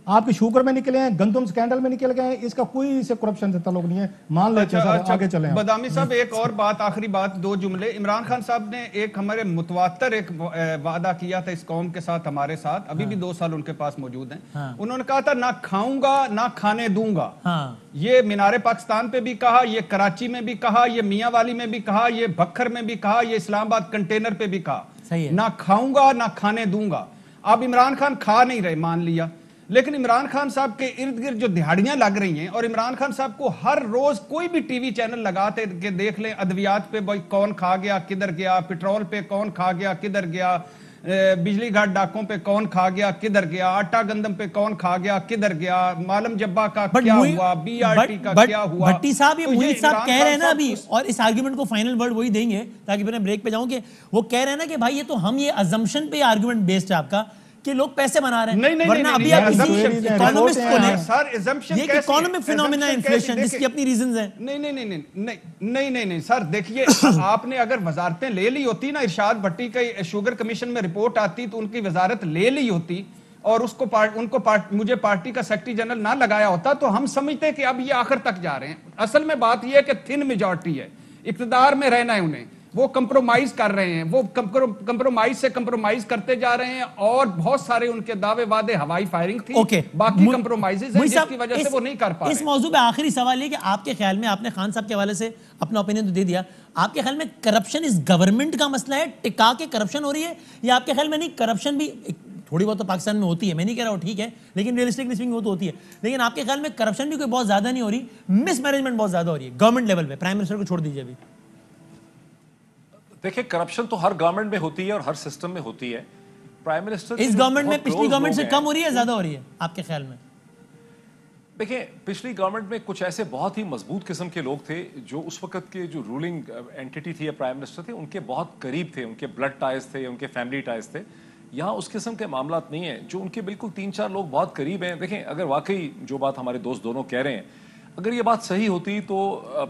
आपके शुगर में निकले हैं, गंदम स्कैंडल में निकल गए हैं। इसका कोई इससे करप्शन से ताल्लुक नहीं है, मान लेते हैं। आगे चलें। बदामी साहब एक और बात, आखिरी बात, 2 जुमले। इमरान खान साहब ने एक हमारे मुतवातर एक वादा किया था इस कौम के साथ, हमारे साथ, अभी भी 2 साल उनके पास मौजूद हैं। उन्होंने कहा था ना खाऊंगा ना खाने दूंगा। ये मीनारे पाकिस्तान पे भी कहा, ये कराची में भी कहा, ये मियां वाली में भी कहा, ये बखर में भी कहा, ये इस्लामाबाद कंटेनर पे भी कहा, ना खाऊंगा ना खाने दूंगा। अब इमरान खान खा नहीं रहे, मान लिया, लेकिन इमरान खान साहब के इर्द गिर्द जो दिहाड़ियां लग रही हैं, और इमरान खान साहब को हर रोज कोई भी टीवी चैनल लगाते के देख लें, अद्वियात पे भाई कौन खा गया किधर गया, पेट्रोल पे कौन खा गया किधर गया, बिजली घाट डाकों पे कौन खा गया किधर गया, आटा गंदम पे कौन खा गया किधर गया, मालम जब्बा का क्या हुआ, BRT का क्या हुआ। भट्टी साहब, ये मोहित साहब कह रहे हैं ना अभी, और इस आर्गुमेंट को फाइनल वर्ड वही देंगे ताकि फिर ब्रेक पे जाऊं, कि वो कह रहे हैं ना कि भाई ये तो हम ये अजम्पशन पे आर्गुमेंट बेस्ड है आपका कि लोग पैसे बना रहे हैं, वरना अभी आप किसी इकोनॉमिस्ट को लें, सर assumption ये इकोनॉमिक फिनोमेना इन्फ्लेशन जिसकी अपनी रीजंस हैं। नहीं सर, देखिए आपने अगर वजारतें ले ली होती ना, इरशाद भट्टी का शुगर कमीशन में रिपोर्ट आती तो उनकी वजारत ले ली होती और मुझे पार्टी का सेक्रेटरी जनरल ना लगाया होता, तो हम समझते कि अब ये आखिर तक जा रहे हैं। असल में बात यह है कि थिन मेजॉरिटी है, इक्तदार में रहना है उन्हें, वो कंप्रोमाइज कर रहे हैं, वो कंप्रोमाइज से कंप्रोमाइज करते जा रहे हैं, और बहुत सारे उनके दावे वादे हवाई फायरिंग थी, बाकी कंप्रोमाइजेस हैं जिसकी वजह से वो नहीं कर पा रहे। इस मौजू पे आखिरी सवाल ये कि आपके ख्याल में, आपने खान साहब के हवाले से अपना ओपिनियन तो दे दिया, आपके ख्याल में करप्शन इस गवर्नमेंट का मसला है, टिका के करप्शन हो रही है, या आपके ख्याल में नहीं, करप्शन भी थोड़ी बहुत तो पाकिस्तान में होती है, मैं नहीं कह रहा हूँ ठीक है, लेकिन रियलिस्टिकली स्पीकिंग वो तो होती है, लेकिन आपके ख्याल में करप्शन भी कोई बहुत ज्यादा नहीं हो रही, मिसमैनेजमेंट बहुत ज्यादा हो रही है गवर्नमेंट लेवल पे? प्राइम मिनिस्टर को छोड़ दीजिए अभी। देखिए, करप्शन तो हर गवर्नमेंट में होती है और हर सिस्टम में होती है। प्राइम मिनिस्टर इस गवर्नमेंट में पिछली गवर्नमेंट से कम हो रही है, ज्यादा हो रही है आपके ख्याल में? देखिए, पिछली गवर्नमेंट में कुछ ऐसे बहुत ही मजबूत किस्म के लोग थे जो उस वक्त के जो रूलिंग एंटिटी थी या प्राइम मिनिस्टर थे उनके बहुत करीब थे, उनके ब्लड टाइज थे, उनके फैमिली टाइज थे, यहाँ उस किस्म के मामला नहीं है जो उनके बिल्कुल 3-4 लोग बहुत करीब हैं। देखें, अगर वाकई जो बात हमारे दोस्त दोनों कह रहे हैं, अगर ये बात सही होती तो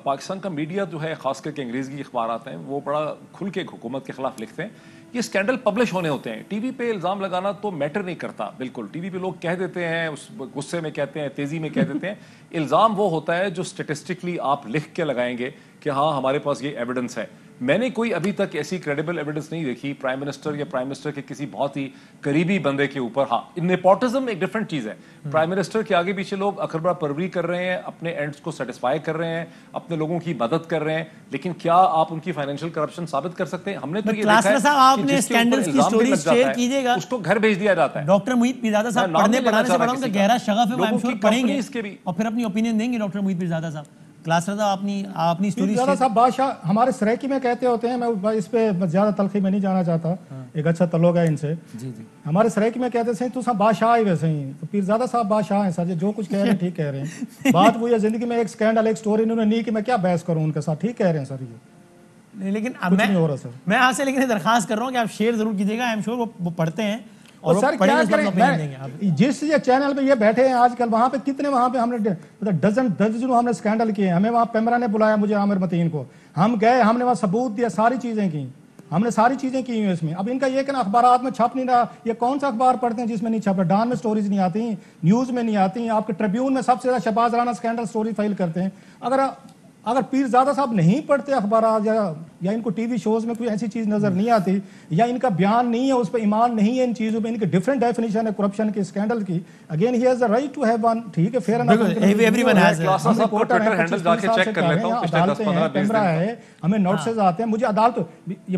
पाकिस्तान का मीडिया जो है, खास करके अंग्रेज़ी के अखबारात हैं, वो बड़ा खुल के हुकूमत के खिलाफ लिखते हैं। ये स्कैंडल पब्लिश होने होते हैं। टीवी पे इल्ज़ाम लगाना तो मैटर नहीं करता बिल्कुल। टीवी पे लोग कह देते हैं, उस गुस्से में कहते हैं, तेज़ी में कह देते हैं। इल्ज़ाम वो होता है जो स्टेटिस्टिकली आप लिख के लगाएंगे कि हाँ हमारे पास ये एविडेंस है। मैंने कोई अभी तक ऐसी क्रेडिबल एविडेंस नहीं देखी प्राइम मिनिस्टर या प्राइम मिनिस्टर के किसी बहुत ही करीबी बंदे के ऊपर। हाँ, नेपोटिज्म एक डिफरेंट चीज़ है। प्राइम मिनिस्टर के आगे पीछे लोग अखरबरा परवरी कर रहे हैं, अपने एंड्स को सेटिस्फाई कर रहे हैं, अपने लोगों की मदद कर रहे हैं, लेकिन क्या आप उनकी फाइनेंशियल करप्शन साबित कर सकते हैं? हमने तो ये देखा है आपने स्कैंडल्स की स्टोरी शेयर कीजिएगा, उसको घर भेज दिया जाता है। डॉक्टर मोहित पीरजादा साहब पढ़ने पढ़ाने से बड़ा उनका गहरा शगफ है, वो पढ़ेंगे और फिर अपनी ओपिनियन देंगे। डॉक्टर मोहित पीरजादा साहब, क्लास रजा अपनी स्टोरी साहब बादशाह हमारे सरायकी में कहते होते हैं, मैं इस पे ज्यादा तलखी में नहीं जाना चाहता। एक अच्छा तल्लुक है इनसे। जी। हमारे सरायकी में कहते हैं तो सब बादशाह ही वैसे ही, तो पीरजादा साहब बादशाह हैं सर, जो कुछ कह रहे हैं ठीक कह रहे हैं। बात वो है जिंदगी में एक स्कैंडल एक स्टोरी इन्होंने नहीं कि मैं क्या बहस करूं उनके साथ, ठीक कह रहे हैं सर ये। लेकिन मैं आपसे लेकिन दरखास्त कर रहा हूँ कि आप शेयर जरूर कीजिएगा। आई एम श्योर वो पढ़ते हैं और सर क्या करें, जिस चैनल पे ये बैठे हैं आजकल, वहां पे कितने वहां पे हमने दर्जनों हमने स्कैंडल किए। हमें वहां पेमरा ने बुलाया, मुझे आमिर मतीन को, हम गए, हमने वहां सबूत दिया, सारी चीजें की, हमने सारी चीजें की हुई इसमें। अब इनका ये कि अखबारात में छप नहीं रहा, ये कौन सा अखबार पढ़ते हैं जिसमें नहीं छप रहा? डॉन में स्टोरीज नहीं आती, न्यूज में नहीं आती, आपके ट्रिब्यून में सबसे ज्यादा Shahbaz Rana scandal story file करते हैं। अगर पीरजादा साहब नहीं पढ़ते अखबार या इनको टीवी शोज में कोई ऐसी चीज नजर नहीं आती, या इनका बयान नहीं है, उस पर ईमान नहीं है इन चीजों में, इनकी डिफरेंट डेफिनेशन है करप्शन की, स्कैंडल की, अगेन ही has the right to have one, ठीक है, fair and everyone has. Camera है, हमें नोटिस आते हैं, मुझे अदालत,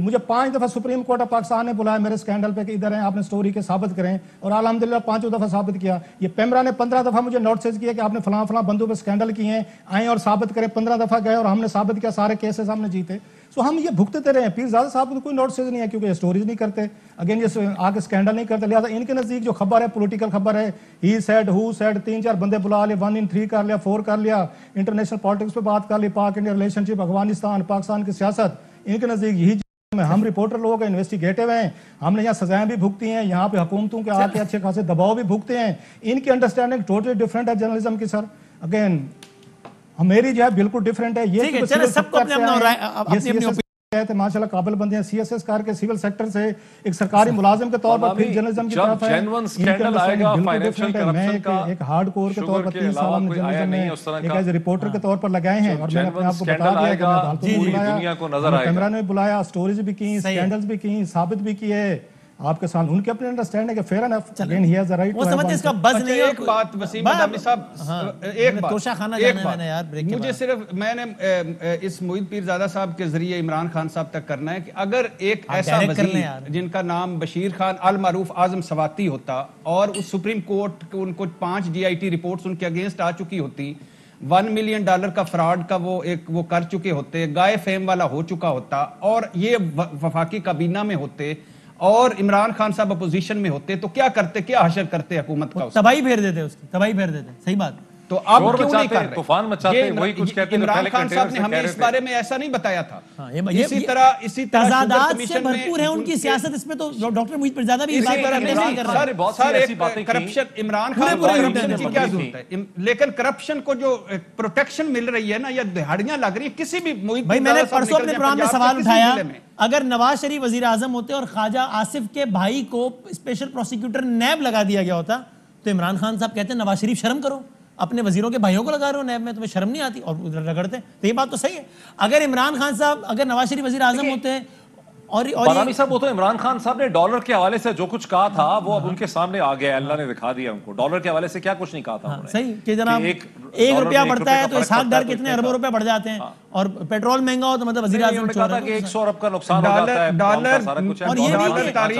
मुझे 5 दफा सुप्रीम कोर्ट ऑफ पाकिस्तान ने बुलाया मेरे स्कैंडल पे कि इधर है, आपने स्टोरी के साबित करें, और अल्हम्दुलिल्लाह 5 दफा साबित किया। ये पेमरा ने 15 दफा मुझे नोटिस किया कि आपने फलां फलां बंदों पे स्कैंडल किए हैं, आए और साबित करें। 15 दफा गए और हमने साबित किया, सारे केसेस हमने जीते। सो हम ये भुगतते रहे। पीरजादा साहब को कोई नोटिस नहीं है क्योंकि ये स्टोरीज नहीं करते, अगेन ये आगे स्कैंडल नहीं करते, लिहाजा इनके नजदीक जो खबर है पॉलिटिकल खबर है, ही सेड हु सेड, 3-4 बंदे बुला लिए, 1 in 3 कर लिया, 4 कर लिया, इंटरनेशनल पॉलिटिक्स पे बात कर ली, पाक इंडिया रिलेशनशिप, अफगानिस्तान, पाकिस्तान की सियासत, इनके नजदीक यही में हम रिपोर्टर लोग इन्वेस्टिगेटिव हैं, हमने यहाँ सजाएं भी भुगती हैं, यहाँ पे हुकूमतों के आके अच्छे खासे दबाव भी भुगते हैं। इनकी अंडरस्टैंडिंग टोटली डिफरेंट है जर्नलिज्म की सर। अगेन मेरी जो है बिल्कुल डिफरेंट है। ये सबको अपने थे माशाल्लाह काबिल बंदे हैं, सीएसएस करके सिविल सेक्टर से एक सरकारी मुलाजिम के तौर पर फिर जर्नलिज्म की तरफ है। मैं एक हार्डकोर के तौर पर 30 साल हमने जर्नलिज्म में एक एज रिपोर्टर के तौर पर लगाए हैं, और मैंने अपने आप को बता दिया कि कैमरा ने बुलाया, स्टोरीज भी की, स्कैंडल्स भी की, साबित भी किए आपके साथ, उनके अपने अंडरस्टैंड है कि फेयर एनफ, अगेन ही हैज द राइट। वो समझते इसका बज़ नहीं है। एक बात वसीम बदामी साहब, एक बात तोशाखाना जाना है मैंने यार ब्रेक के बाद। मुझे सिर्फ मैंने इस मोहित पीरजादा साहब के जरिए इमरान खान साहब तक करना है कि अगर एक ऐसा वजीर जिनका नाम बशीर खान अल मारूफ आजम सवाती होता और उस सुप्रीम कोर्ट उनको 5 DIT रिपोर्ट्स उनके अगेंस्ट आ चुकी होती, $1 मिलियन का फ्रॉड का वो कर चुके होते, गाय फेम वाला हो चुका होता, और ये वफाकी काबीना में होते और इमरान खान साहब अपोजिशन में होते, तो क्या करते, क्या हशर करते हुकूमत का? तबाही फेर देते उसकी, तबाही फेर देते। सही बात। तो आप क्यों नहीं कर रहे? तूफान मचाते, वही कुछ कहते हैं। इमरान खान साहब ने हमें इस बारे में ऐसा नहीं बताया था। इसी तरह तजादात से भरपूर है उनकी सियासत, इसमें तो डॉक्टर मोहित पीरजादा भी करप्शन, इमरान खान करप्शन की क्या जरूरत है? लेकिन करप्शन को जो प्रोटेक्शन मिल रही है ना, या दिहाड़ियां लग रही है किसी भी। भाई मैंने परसों अपने प्रोग्राम में सवाल उठाया, अगर नवाज शरीफ वजीर आजम होते और ख्वाजा आसिफ के भाई को स्पेशल प्रोसिक्यूटर नैब लगा दिया गया होता, तो इमरान खान साहब कहते हैं नवाज शरीफ शर्म करो, अपने वजीरों के भाइयों को लगा रहे हो नैब में, तुम्हें शर्म नहीं आती, और रगड़ते हैं। तो ये बात तो सही है। अगर इमरान खान साहब, अगर नवाज शरीफ वजीर आजम होते हैं और बदामी साहब, वो तो इमरान खान साहब ने डॉलर के हवाले से जो कुछ कहा था वो अब उनके सामने आ गया, अल्लाह ने दिखा दिया उनको। डॉलर के हवाले से क्या कुछ नहीं कहा था उन्होंने। सही कि जनाब एक रुपया बढ़ता है तो इसहाक डार कितने अरबों रुपए बढ़ जाते हैं, और पेट्रोल महंगा हो तो मतलब वजीर आजम कहता है कि 100 अरब का नुकसान हो जाता है, डॉलर सारा कुछ है। और ये भी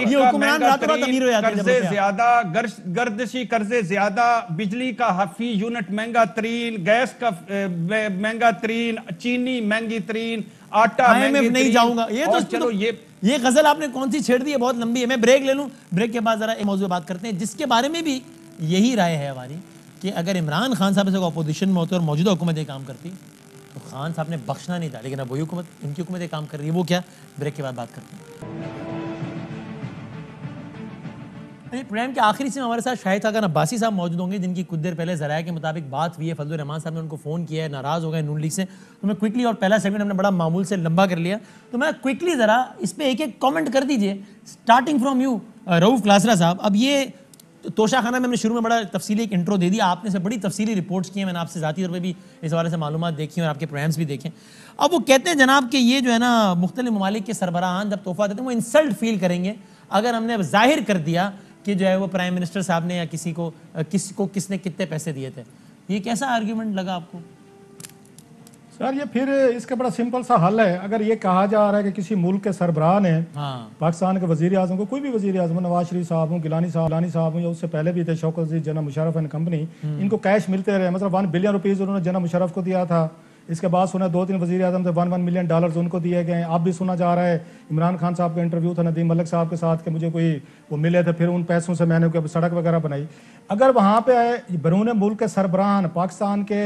ये हुक्मरान रातों रात अमीर हो जाते हैं। कर्जे ज्यादा, गर्दिशी कर्जे ज्यादा, बिजली का फी यूनिट महंगा तरीन, गैस का महंगा तरीन, चीनी महंगी तरीन, आटा महंगी नहीं जाऊंगा। ये तो चलो ये गजल आपने कौन सी छेड़ दी है, बहुत लंबी है। मैं ब्रेक ले लूं, ब्रेक के बाद जरा एक मौजूद बात करते हैं जिसके बारे में भी यही राय है हमारी कि अगर इमरान खान साहब ऐसे अपोजिशन में होते और मौजूदा हुकूमत ये काम करती तो खान साहब ने बख्शना नहीं था, लेकिन अब वही हुकूमत, इनकी हुकूमत ये काम कर रही है। वो क्या, ब्रेक के बाद बात करते हैं। प्रोग्राम के आखिरी से हमारे साथ शाहिद खान अब्बासी साहब मौजूद होंगे, जिनकी कुछ देर पहले ज़राए के मुताबिक बात हुई है। फजलुर रहमान साहब ने उनको फ़ोन किया है, नाराज़ हो गए नून लीग से। तो मैं क्विकली, और पहला सेगमेंट हमने बड़ा मामूल से लंबा कर लिया, तो मैं क्विकली ज़रा इस पर एक एक कॉमेंट कर दीजिए, starting from you Rauf Klasra साहब। अब ये तोशाखाना में हमने शुरू में बड़ा तफसीली एक इंट्रो दे दिया, आपने से बड़ी तफसीली रिपोर्ट्स की हैं, मैंने आपसे ज़ाती तौर पे भी इस हवाले से मालूमात देखी और आपके प्रोग्राम्स भी देखें। अब वो कहते हैं जनाब कि ये जो है ना मुख्तलिफ ममालिक के सरबराहान जब तोहफा देते हैं वो इंसल्ट फील करेंगे अगर हमने जाहिर कर दिया कि जो है वो प्राइम मिनिस्टर साहब ने या किसी को किसने कितने पैसे दिए थे। ये कैसा आर्ग्यूमेंट लगा आपको? सर ये फिर इसका बड़ा सिंपल सा हल है। अगर ये कहा जा रहा है कि किसी मुल्क के सरबराह ने पाकिस्तान के वजीर आजम को, कोई भी वजीर आजम, नवाज शरीफ साहब हूँ, गिलानी साहब हूँ, या उससे पहले भी थे शौकत अजीज, जना मुशर्रफ एंड कंपनी, इनको कैश मिलते रहे, मतलब 1 बिलियन रुपीज़ उन्होंने जना मुशर्रफ को दिया था। इसके बाद सुना 2-3 वजीर आजम से 1 मिलियन डॉलर उनको दिए गए। अब भी सुना जा रहा है, इमरान खान साहब का इंटरव्यू था नदीम मलिक साहब के साथ कि मुझे कोई वो मिले थे, फिर उन पैसों से मैंने कोई सड़क वगैरह बनाई। अगर वहाँ पे बैरून मुल्क के सरबराहान पाकिस्तान के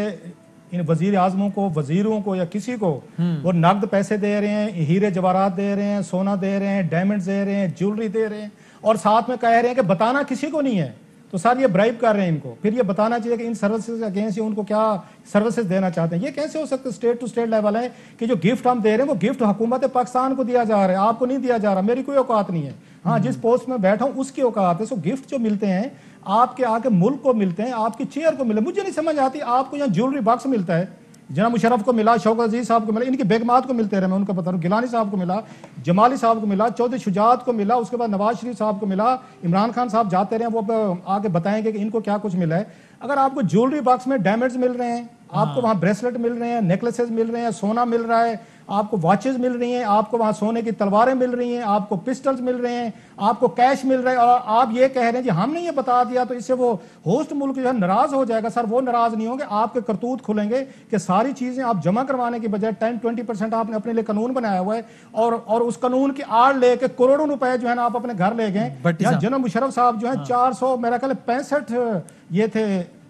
इन वजीर आजमों को, वजीरों को या किसी को वो नकद पैसे दे रहे हैं, हीरे जवाहरात दे रहे हैं, सोना दे रहे हैं, डायमंड्स दे रहे हैं, ज्वेलरी दे रहे हैं, और साथ में कह रहे हैं कि बताना किसी को नहीं है, तो सर ये ब्राइब कर रहे हैं इनको। फिर ये बताना चाहिए कि इन सर्विसेज अगेंस्ट उनको क्या सर्विसेज देना चाहते हैं। ये कैसे हो सकता है? स्टेट टू स्टेट लेवल है कि जो गिफ्ट हम दे रहे हैं वो गिफ्ट हुकूमत पाकिस्तान को दिया जा रहा है, आपको नहीं दिया जा रहा। मेरी कोई औकात नहीं है, हाँ जिस पोस्ट में बैठा हूँ उसकी औकात है। सो गिफ्ट जो मिलते हैं आपके आके मुल्क को मिलते हैं, आपकी चेयर को मिले। मुझे नहीं समझ आती, आपको यहाँ ज्वेलरी बॉक्स मिलता है, जना मुशर्रफ को मिला, शौकत अजीज साहब को मिला, इनकी बेगमात को मिलते रहे, मैं उनको बता रहा हूँ, गिलानी साहब को मिला, जमाली साहब को मिला, चौधरी शुजात को मिला, उसके बाद नवाज शरीफ साहब को मिला, इमरान खान साहब जाते रहे, वो आगे बताएंगे कि इनको क्या कुछ मिला है। अगर आपको ज्वेलरी बॉक्स में डायमंड्स मिल रहे हैं, आपको वहाँ ब्रेसलेट मिल रहे हैं, नेकलेसेस मिल रहे हैं, सोना मिल रहा है, आपको वॉचेस मिल रही हैं, आपको वहाँ सोने की तलवारें मिल रही हैं, आपको पिस्टल्स मिल रहे हैं, आपको कैश मिल रहा है, और आप ये कह रहे हैं कि हमने ये बता दिया तो इससे वो होस्ट मुल्क जो है नाराज हो जाएगा। सर वो नाराज नहीं होंगे, आपके करतूत खुलेंगे कि सारी चीजें आप जमा करवाने की बजाय 10-20% आपने अपने लिए कानून बनाया हुआ है, और उस कानून की आड़ लेके करोड़ों रुपए जो है ना आप अपने घर ले गए। जना मुशर्रफ साहब जो है 400 मेरा ख्याल 65 ये थे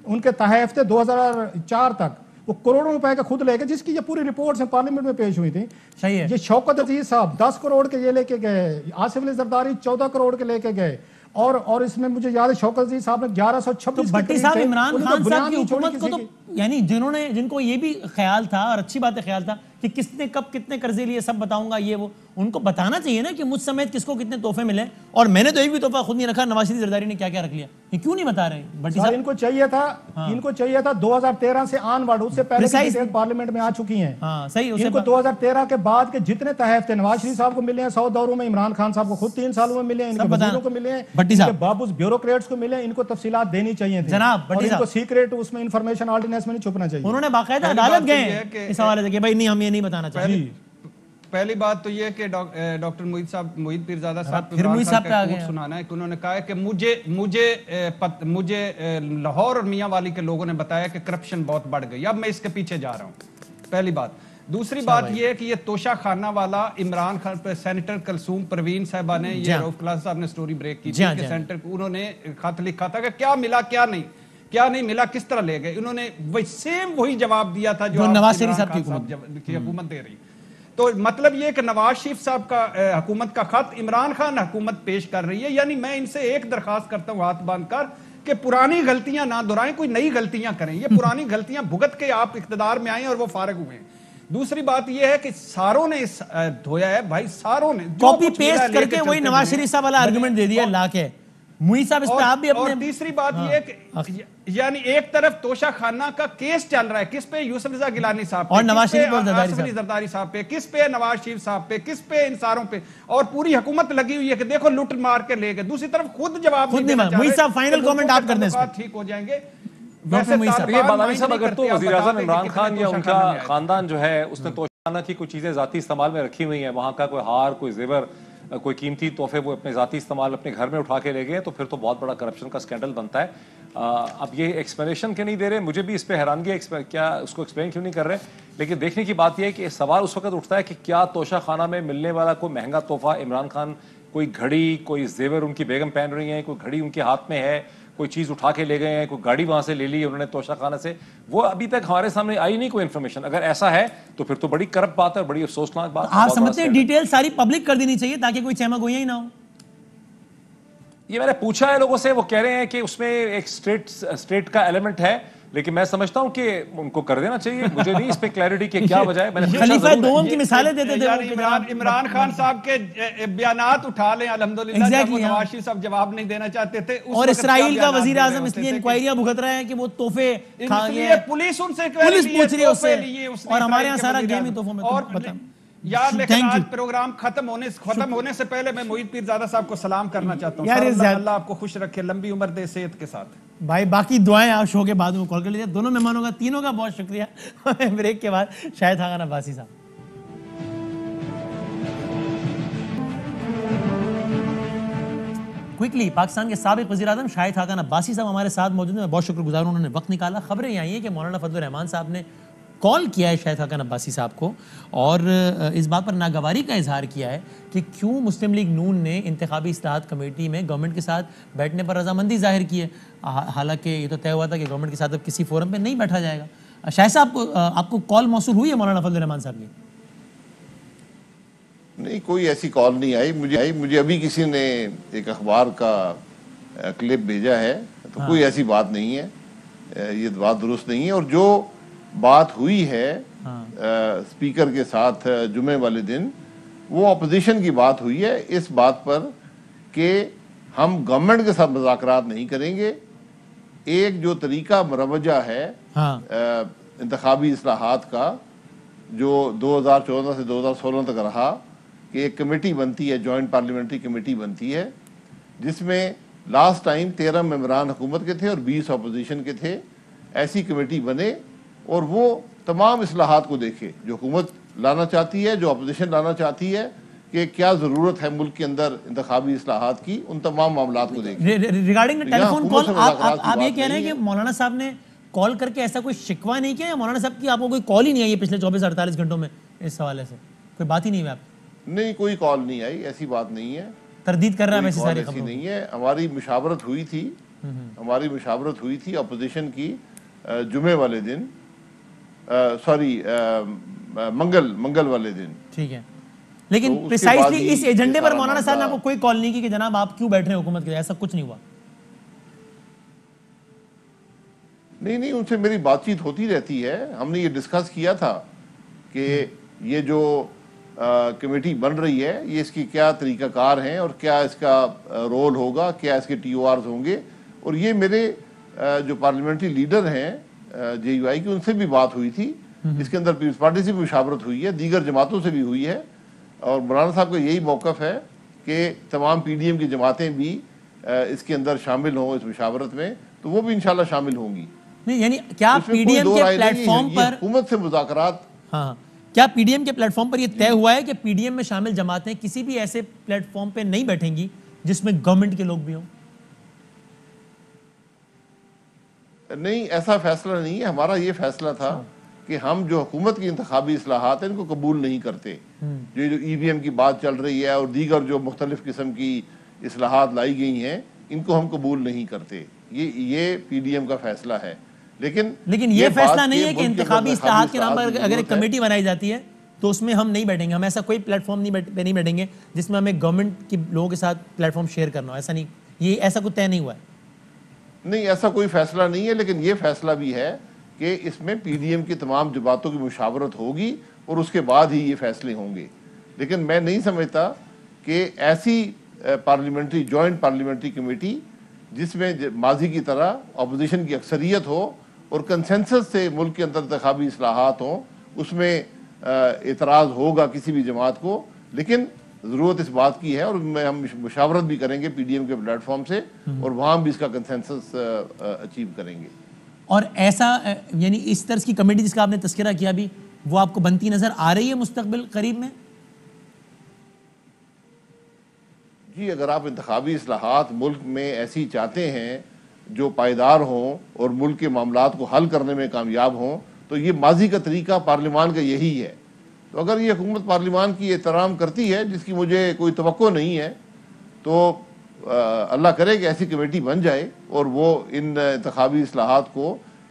उनके तहफ़ थे 2004 तक, वो करोड़ों रुपए का खुद लेके, जिसकी ये पूरी रिपोर्ट्स हैं पार्लियामेंट में पेश हुई थी। सही है। ये शौकत अजीज साहब 10 करोड़ के ये लेके गए, आसिफ अली जरदारी 14 करोड़ के लेके गए, और इसमें मुझे याद है शौकत अजीज साहब ने 1126। तो भट्टी साहब इमरान खान साहब की हुकूमत को तो यानी जिनको ये भी ख्याल था, और अच्छी बात है ख्याल था कि किसने कब कितने कर्जे लिए सब बताऊंगा, ये वो उनको बताना चाहिए ना कि मुझ समेत किसको कितने तोहफे मिले। और मैंने तो एक भी तोहफा खुद नहीं रखा, नवाज शरीफ जरदारी ने क्या क्या रख लिया, ये क्यों नहीं बता रहे भट्टी साहब? इनको चाहिए था 2013 से ऑनवर्ड, उससे पहले पार्लियामेंट में आ चुकी हैं। हाँ सही। इनको 2013 के बाद के जितने तहफ़ थे नवाज शरीफ साहब को मिले हैं 100 दौरों में, इमरान खान साहब को खुद 3 सालों में मिले हैं, इनके वज़ीरों को मिले हैं, भट्टी साहब बाबूस ब्यूरोक्रेट्स को मिले, इनको तफसीलात देनी चाहिए थी जनाब। भट्टी साहब सीक्रेट उसमें इंफॉर्मेशन ऑर्डिनेंस में नहीं छुपना चाहिए। उन्होंने बाकायदा अदालत गए इस हवाले से कि भाई नहीं हम ये नहीं बताना चाहिए। पहली बात तो ये कि डॉक्टर मोहित पीरजादा साहब सुनाना है कि उन्होंने कहा है कि मुझे लाहौर और मियां वाली के लोगों ने बताया कि करप्शन बहुत बढ़ गई, अब मैं इसके पीछे जा रहा हूँ। पहली बात। दूसरी बात ये है कि ये तोशाखाना वाला इमरान खान पर सेनेटर कलसूम परवीन साहबा ने, ये रऊफ क्लास साहब ने स्टोरी ब्रेक की थी कि सेंटर को उन्होंने खत लिखा था कि क्या मिला क्या नहीं मिला, किस तरह ले गए। उन्होंने वही जवाब दिया था जो नवाज शरीफ साहब की हुकूमत दे रही। तो मतलब ये कि नवाज शरीफ साहब का हुकूमत का खत इमरान खान हुकूमत पेश कर रही है। यानी मैं इनसे एक दरखास्त करता हूं हाथ बांध कर कि पुरानी गलतियां ना दोहराएं, कोई नई गलतियां करें। ये पुरानी गलतियां भुगत के आप इख्तिदार में आए और वो फारिग हुए हैं। दूसरी बात ये है कि सारों ने इस धोया है भाई, सारों ने कॉपी पेस्ट करके वही नवाज शरीफ साहब वाला आर्गुमेंट दे दिया लाके मुई साहब इस पे आप भी अपने। और तीसरी बात ये कि यानी एक तरफ तोशाखाना का केस चल रहा है, किस पे? यूसुफ रजा गिलानी साहब और नवाज शरीफ और जरदारी साहब पे, किस पे? नवाज शरीफ साहब पे, किस पे? इन सारों पे। और पूरी हुकूमत लगी हुई है कि देखो लूट मार के ले गए। दूसरी तरफ खुद जवाब मुई साहब फाइनल कमेंट आप कर दें, ठीक हो जाएंगे। ये बालानी साहब, अगर तो वज़ीर आज़म इमरान खान या उनका खानदान जो है उसने तोशाखाना की कुछ चीजें जाती इस्तेमाल में रखी हुई है, वहां का कोई हार, कोई जेवर, कोई कीमती तोहफे वो अपने ज़ाती इस्तेमाल अपने घर में उठा के ले गए, तो फिर तो बहुत बड़ा करप्शन का स्कैंडल बनता है। अब ये एक्सप्लेनेशन क्यों नहीं दे रहे, मुझे भी इस पर हैरानगी है, क्या उसको एक्सप्लेन क्यों नहीं कर रहे। लेकिन देखने की बात यह है कि सवाल उस वक्त उठता है कि क्या तोशाखाना में मिलने वाला कोई महंगा तोहफा इमरान खान, कोई घड़ी, कोई जेवर उनकी बेगम पहन रही है, कोई घड़ी उनके हाथ में है, कोई चीज उठा के ले गए हैं, कोई गाड़ी वहां से ले ली उन्होंने तोशाखाना से, वो अभी तक हमारे सामने आई नहीं कोई इन्फॉर्मेशन। अगर ऐसा है तो फिर तो बड़ी करप्ट बात है, बड़ी अफसोसनाक बात। आप समझते हैं डिटेल सारी पब्लिक कर देनी चाहिए ताकि कोई चहमा गोइयां ही ना हो? ये मैंने पूछा है लोगों से, वो कह रहे हैं कि उसमें एक स्टेट का एलिमेंट है, लेकिन मैं समझता हूं कि उनको कर देना चाहिए। मुझे नहीं इस पे क्लैरिटी कि क्या वजह है। मैंने खलीफा दोम की मिसालें देते थे इमरान खान साहब के बयानात उठा लें अल्हम्दुलिल्लाह, जब नवाज शरीफ साहब जवाब नहीं देना चाहते थे, और इसराइल का वजीर आजम इसलिए इंक्वायरियां भुगत रहा है कि वो तोहफे खा गए, पुलिस उनसे पुलिस पूछ रही है उससे, और हमारे यहाँ सारा गेम ही तोहफों में। और यार लेकिन आज प्रोग्राम खत्म होने से पहले मैं मोहित पीरजादा साहब को सलाम करना चाहता हूँ। अल्लाह आपको खुश रखे, लंबी उम्र दे, सेहत के साथ। भाई बाकी दुआएं आप शो के बाद में कॉल कर लीजिए। दोनों मेहमानों का, तीनों का बहुत शुक्रिया। ब्रेक के बाद शाहिद खान अब्बासी साहब। क्विकली, पाकिस्तान के साबिक वज़ीर आज़म शाहिद खान अब्बासी साहब हमारे साथ मौजूद हैं। मैं बहुत शुक्रगुजार हूं, उन्होंने वक्त निकाला। खबरें ये आई हैं कि मौलाना फजलुर रहमान साहब ने कॉल किया है शाहिद खान अब्बासी साहब को और इस बात पर नागवारी का इजहार किया है कि क्यों मुस्लिम लीग नून ने इंतखाबी इस्लाहात कमेटी में गवर्नमेंट के साथ बैठने पर रजामंदी जाहिर की है। हालांकि ये तो तय हुआ था कि गवर्नमेंट के साथ अब किसी फोरम पे नहीं बैठा जाएगा। शाहिद साहब, आपको कॉल मौसूल हुई है मौलाना फजलुर रहमान साहब की? नहीं, कोई ऐसी कॉल नहीं आई मुझे अभी किसी ने एक अखबार का क्लिप भेजा है, तो कोई ऐसी बात नहीं है, ये बात दुरुस्त नहीं है। और जो बात हुई है स्पीकर के साथ जुमे वाले दिन, वो अपोजिशन की बात हुई है इस बात पर कि हम गवर्नमेंट के साथ मुज़ाकरात नहीं करेंगे। एक जो तरीका मरवजा है इंतखाबी इस्लाहात का, जो 2014 से 2016 तक रहा, कि एक कमेटी बनती है, जॉइंट पार्लियामेंट्री कमेटी बनती है, जिसमें लास्ट टाइम 13 मेंबरान हुकूमत के थे और 20 अपोजिशन के थे। ऐसी कमेटी बने और वो तमाम इस्लाहात को देखे जो हुकूमत लाना चाहती है, जो अपोजिशन लाना चाहती है, कि क्या ज़रूरत है मुल्क के अंदर इंतखाबी इस्लाहात की, उन तमाम मामलात को देखे। रिगार्डिंग टेलीफोन कॉल, आप ये कह रहे हैं कि मौलाना साहब ने कॉल करके ऐसा कोई शिकवा नहीं किया, या मौलाना साहब की आपको कोई कॉल ही नहीं आई है पिछले 24-48 घंटों में इस हवाले से? कोई बात ही नहीं हुई आप? नहीं, कोई कॉल नहीं आई, ऐसी बात नहीं है। तरदीद कर रहा है वैसे सारी खबरें नहीं है। हमारी मुशावरत हुई थी अपोजिशन की जुमे वाले दिन, मंगल वाले दिन। ठीक है, लेकिन तो प्रिसाइसली इस एजेंडे पर मौलाना साहब ने आपको कोई कॉल नहीं की कि जनाब आप क्यों बैठ रहे हैं हुकूमत के लिए? ऐसा कुछ नहीं हुआ? नहीं, उनसे मेरी बातचीत होती रहती है। हमने ये डिस्कस किया था कि ये जो कमेटी बन रही है, ये इसकी क्या तरीकाकार हैं और क्या इसका रोल होगा, क्या इसके TORs होंगे। और ये मेरे जो पार्लियामेंट्री लीडर हैं JUI की, उनसे भी बात हुई थी। इसके अंदर पीपल्स पार्टी से भी मुशावरत हुई है, दीगर जमातों से भी हुई है। और मौलाना साहब का यही मौक़िफ़ है कि तमाम PDM की जमातें भी इसके अंदर शामिल हों इस मुशावरत में, तो वो भी इंशाल्लाह शामिल होंगी। नहीं, यानी क्या PDM के प्लेटफॉर्म पर हुकूमत से मुज़ाकरात, क्या PDM के प्लेटफॉर्म पर यह तय हुआ है कि PDM में शामिल जमातें किसी भी ऐसे प्लेटफॉर्म पे नहीं बैठेंगी जिसमें गवर्नमेंट के लोग भी हों? नहीं, ऐसा फैसला नहीं है। हमारा ये फैसला था कि हम जो हुकूमत की इंतखाबी इस्लाहात है, इनको कबूल नहीं करते। जो EVM की बात चल रही है और दीगर जो मुख्तलिफ किस्म की इस्लाहात लाई गई हैं, इनको हम कबूल नहीं करते। ये PDM का फैसला है। लेकिन ये फैसला नहीं है कि इंतखाबी इस्लाहात के नाम पर अगर एक कमेटी बनाई जाती है तो उसमें हम नहीं बैठेंगे, हम ऐसा कोई प्लेटफॉर्म नहीं बैठेंगे जिसमें हमें गवर्नमेंट के लोगों के साथ प्लेटफॉर्म शेयर करना हो। ऐसा नहीं, ये ऐसा कुछ तय नहीं हुआ है। नहीं, ऐसा कोई फैसला नहीं है, लेकिन ये फैसला भी है कि इसमें PDM की तमाम जमातों की मुशावरत होगी और उसके बाद ही ये फैसले होंगे। लेकिन मैं नहीं समझता कि ऐसी पार्लियामेंट्री जॉइंट पार्लियामेंट्री कमेटी जिसमें माजी की तरह अपोजिशन की अक्सरियत हो और कंसेंसस से मुल्क के अंदर इंतखाबी इस्लाहात हों, उसमें एतराज़ होगा किसी भी जमात को। लेकिन ज़रूरत इस बात की है और हम मुशावरत भी करेंगे PDM के प्लेटफॉर्म से और वहाँ भी इसका कंसेंसस अचीव करेंगे। और ऐसा यानी इस तरह की कमेटी जिसका आपने तस्करा किया अभी, वो आपको बनती नज़र आ रही है मुस्तकबिल करीब में? जी, अगर आप इंतखाबी इस्लाहात मुल्क में ऐसी चाहते हैं जो पायदार हों और मुल्क के मामलात को हल करने में कामयाब हों, तो ये माजी का तरीका पार्लियामान का यही है। तो अगर ये हुकूमत पार्लियामान की एहतराम करती है, जिसकी मुझे कोई तवक्को नहीं है, तो अल्लाह करे कि ऐसी कमेटी बन जाए और वो इन इंतखाबी इस्लाहात को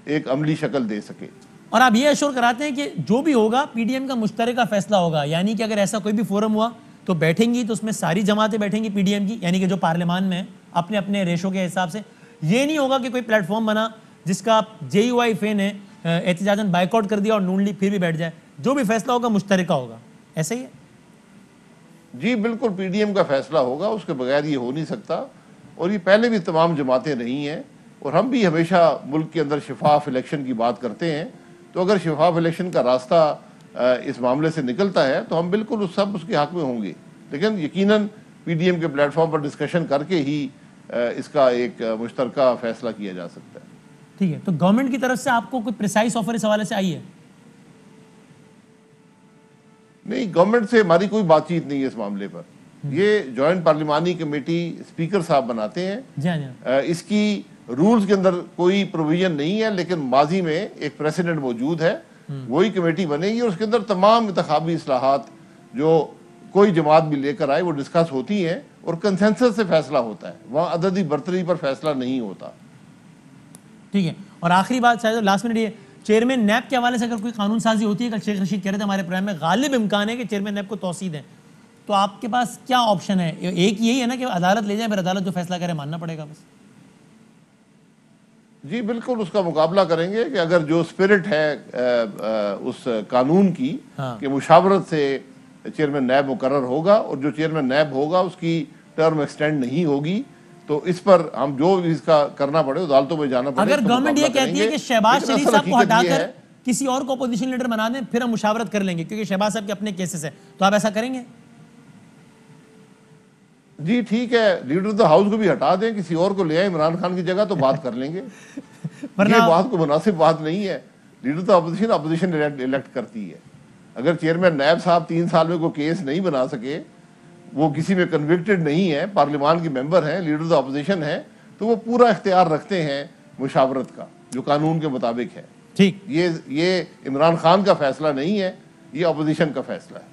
एक अमली शक्ल दे सके। और आप ये अश्योर कराते हैं कि जो भी होगा PDM का मुश्तरका फैसला होगा, यानी कि अगर ऐसा कोई भी फोरम हुआ तो बैठेंगी तो उसमें सारी जमातें बैठेंगी PDM की, यानी कि जो पार्लियामान में अपने अपने रेशो के हिसाब से। ये नहीं होगा कि कोई प्लेटफॉर्म बना जिसका JUI फे ने एहतजाजन बाइकआउट कर दिया और नून लीग फिर भी बैठ जाए। जो भी फैसला होगा मुश्तरका होगा, ऐसे ही है? जी बिल्कुल, PDM का फैसला होगा, उसके बगैर ये हो नहीं सकता। और ये पहले भी तमाम जमातें रही हैं और हम भी हमेशा मुल्क के अंदर शफाफ इलेक्शन की बात करते हैं। तो अगर शफाफ इलेक्शन का रास्ता इस मामले से निकलता है तो हम बिल्कुल उसके हक में होंगे, लेकिन यकीनन PDM के प्लेटफॉर्म पर डिस्कशन करके ही इसका एक मुश्तरका फैसला किया जा सकता है। ठीक है, तो गवर्नमेंट की तरफ से आपको कोई प्रिसाइज ऑफर इस हवाले से आई है? नहीं, गवर्नमेंट से हमारी कोई बातचीत नहीं है इस मामले पर। ये जॉइंट पार्लिमानी कमेटी स्पीकर साहब बनाते हैं। जी हाँ। इसकी रूल्स के अंदर कोई प्रोविजन नहीं है, लेकिन माजी में एक प्रेसिडेंट मौजूद है, वही कमेटी बनेगी और उसके अंदर तमाम इंतखाबी इस्लाहात जो कोई जमात भी लेकर आए वो डिस्कस होती हैं और कंसेंसस से फैसला होता है, वहाँ अददी बरतरी पर फैसला नहीं होता। ठीक है, और आखिरी बात शायद लास्ट मिनट, ये चेयरमैन नैब के हवाले से अगर कोई कानून साजी होती है, कल शेख रशीद कह रहे थे हमारे प्रोग्राम में, गालिब इम्कान है कि चेयरमैन नैब को तौसीद है, तो आपके पास क्या ऑप्शन है? एक यही है ना कि अदालत ले जाए, फिर अदालत जो फैसला करे मानना पड़ेगा बस? जी बिल्कुल, उसका मुकाबला करेंगे कि अगर जो स्पिरिट है उस कानून की कि मुशावरत से चेयरमैन नैब मुकर्रर होगा और जो चेयरमैन नैब होगा उसकी टर्म एक्सटेंड नहीं होगी, तो इस पर हम जो इसका करना पड़े अदालतों में जाना पड़े। अगर गवर्नमेंट ये कहती है कि शहबाज शरीफ साहब को हटाकर किसी और को अपोजिशन लीडर बना दें, फिर हम मुशावरत कर लेंगे क्योंकि शहबाज साहब के अपने केसेस है, तो आप ऐसा करेंगे? जी ठीक है, लीडर ऑफ द हाउस को भी हटा दें, किसी और को ले आए इमरान खान की जगह, तो बात कर लेंगे। ये बात को मुनासिब बात नहीं है। Leader of the opposition elect करती है। अगर चेयरमैन नैब साहब 3 साल में कोई केस नहीं बना सके, वो किसी में कन्विक्टेड नहीं है, पार्लियामान के मेंबर हैं, लीडर ऑफ द अपोजिशन है, तो वो पूरा इख्तियार रखते हैं मुशावरत का जो कानून के मुताबिक है। ठीक, ये इमरान खान का फैसला नहीं है, ये अपोजिशन का फैसला है।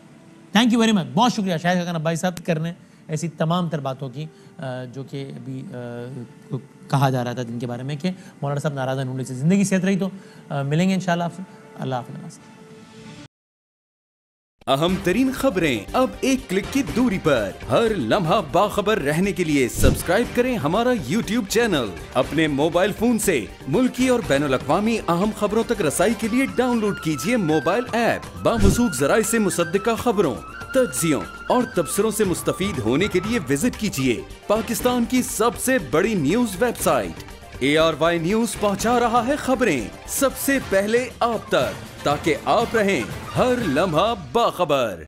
थैंक यू वेरी मच, बहुत शुक्रिया शाहिद खान अब्बासी साहब करने ऐसी तमाम तर बातों की जो कि अभी कहा जा रहा था जिनके बारे में कि मौलाना साहब नाराज़ होने से। ज़िंदगी सेहत रही तो मिलेंगे इंशाल्लाह आपसे। अल्लाह हाफ़िज़। अहम तरीन खबरें अब एक क्लिक की दूरी पर, हर लम्हा बाखबर रहने के लिए सब्सक्राइब करें हमारा YouTube चैनल। अपने मोबाइल फोन से मुल्की और बैनुल-अक़वामी अहम खबरों तक रसाई के लिए डाउनलोड कीजिए मोबाइल ऐप। बामसूख जराए से मुसद्दिका खबरों, तज्जियों और तबसरों से मुस्तफीद होने के लिए विजिट कीजिए पाकिस्तान की सबसे बड़ी न्यूज वेबसाइट। ARY न्यूज पहुंचा रहा है खबरें सबसे पहले आप तक, ताकि आप रहें हर लम्हा बाखबर।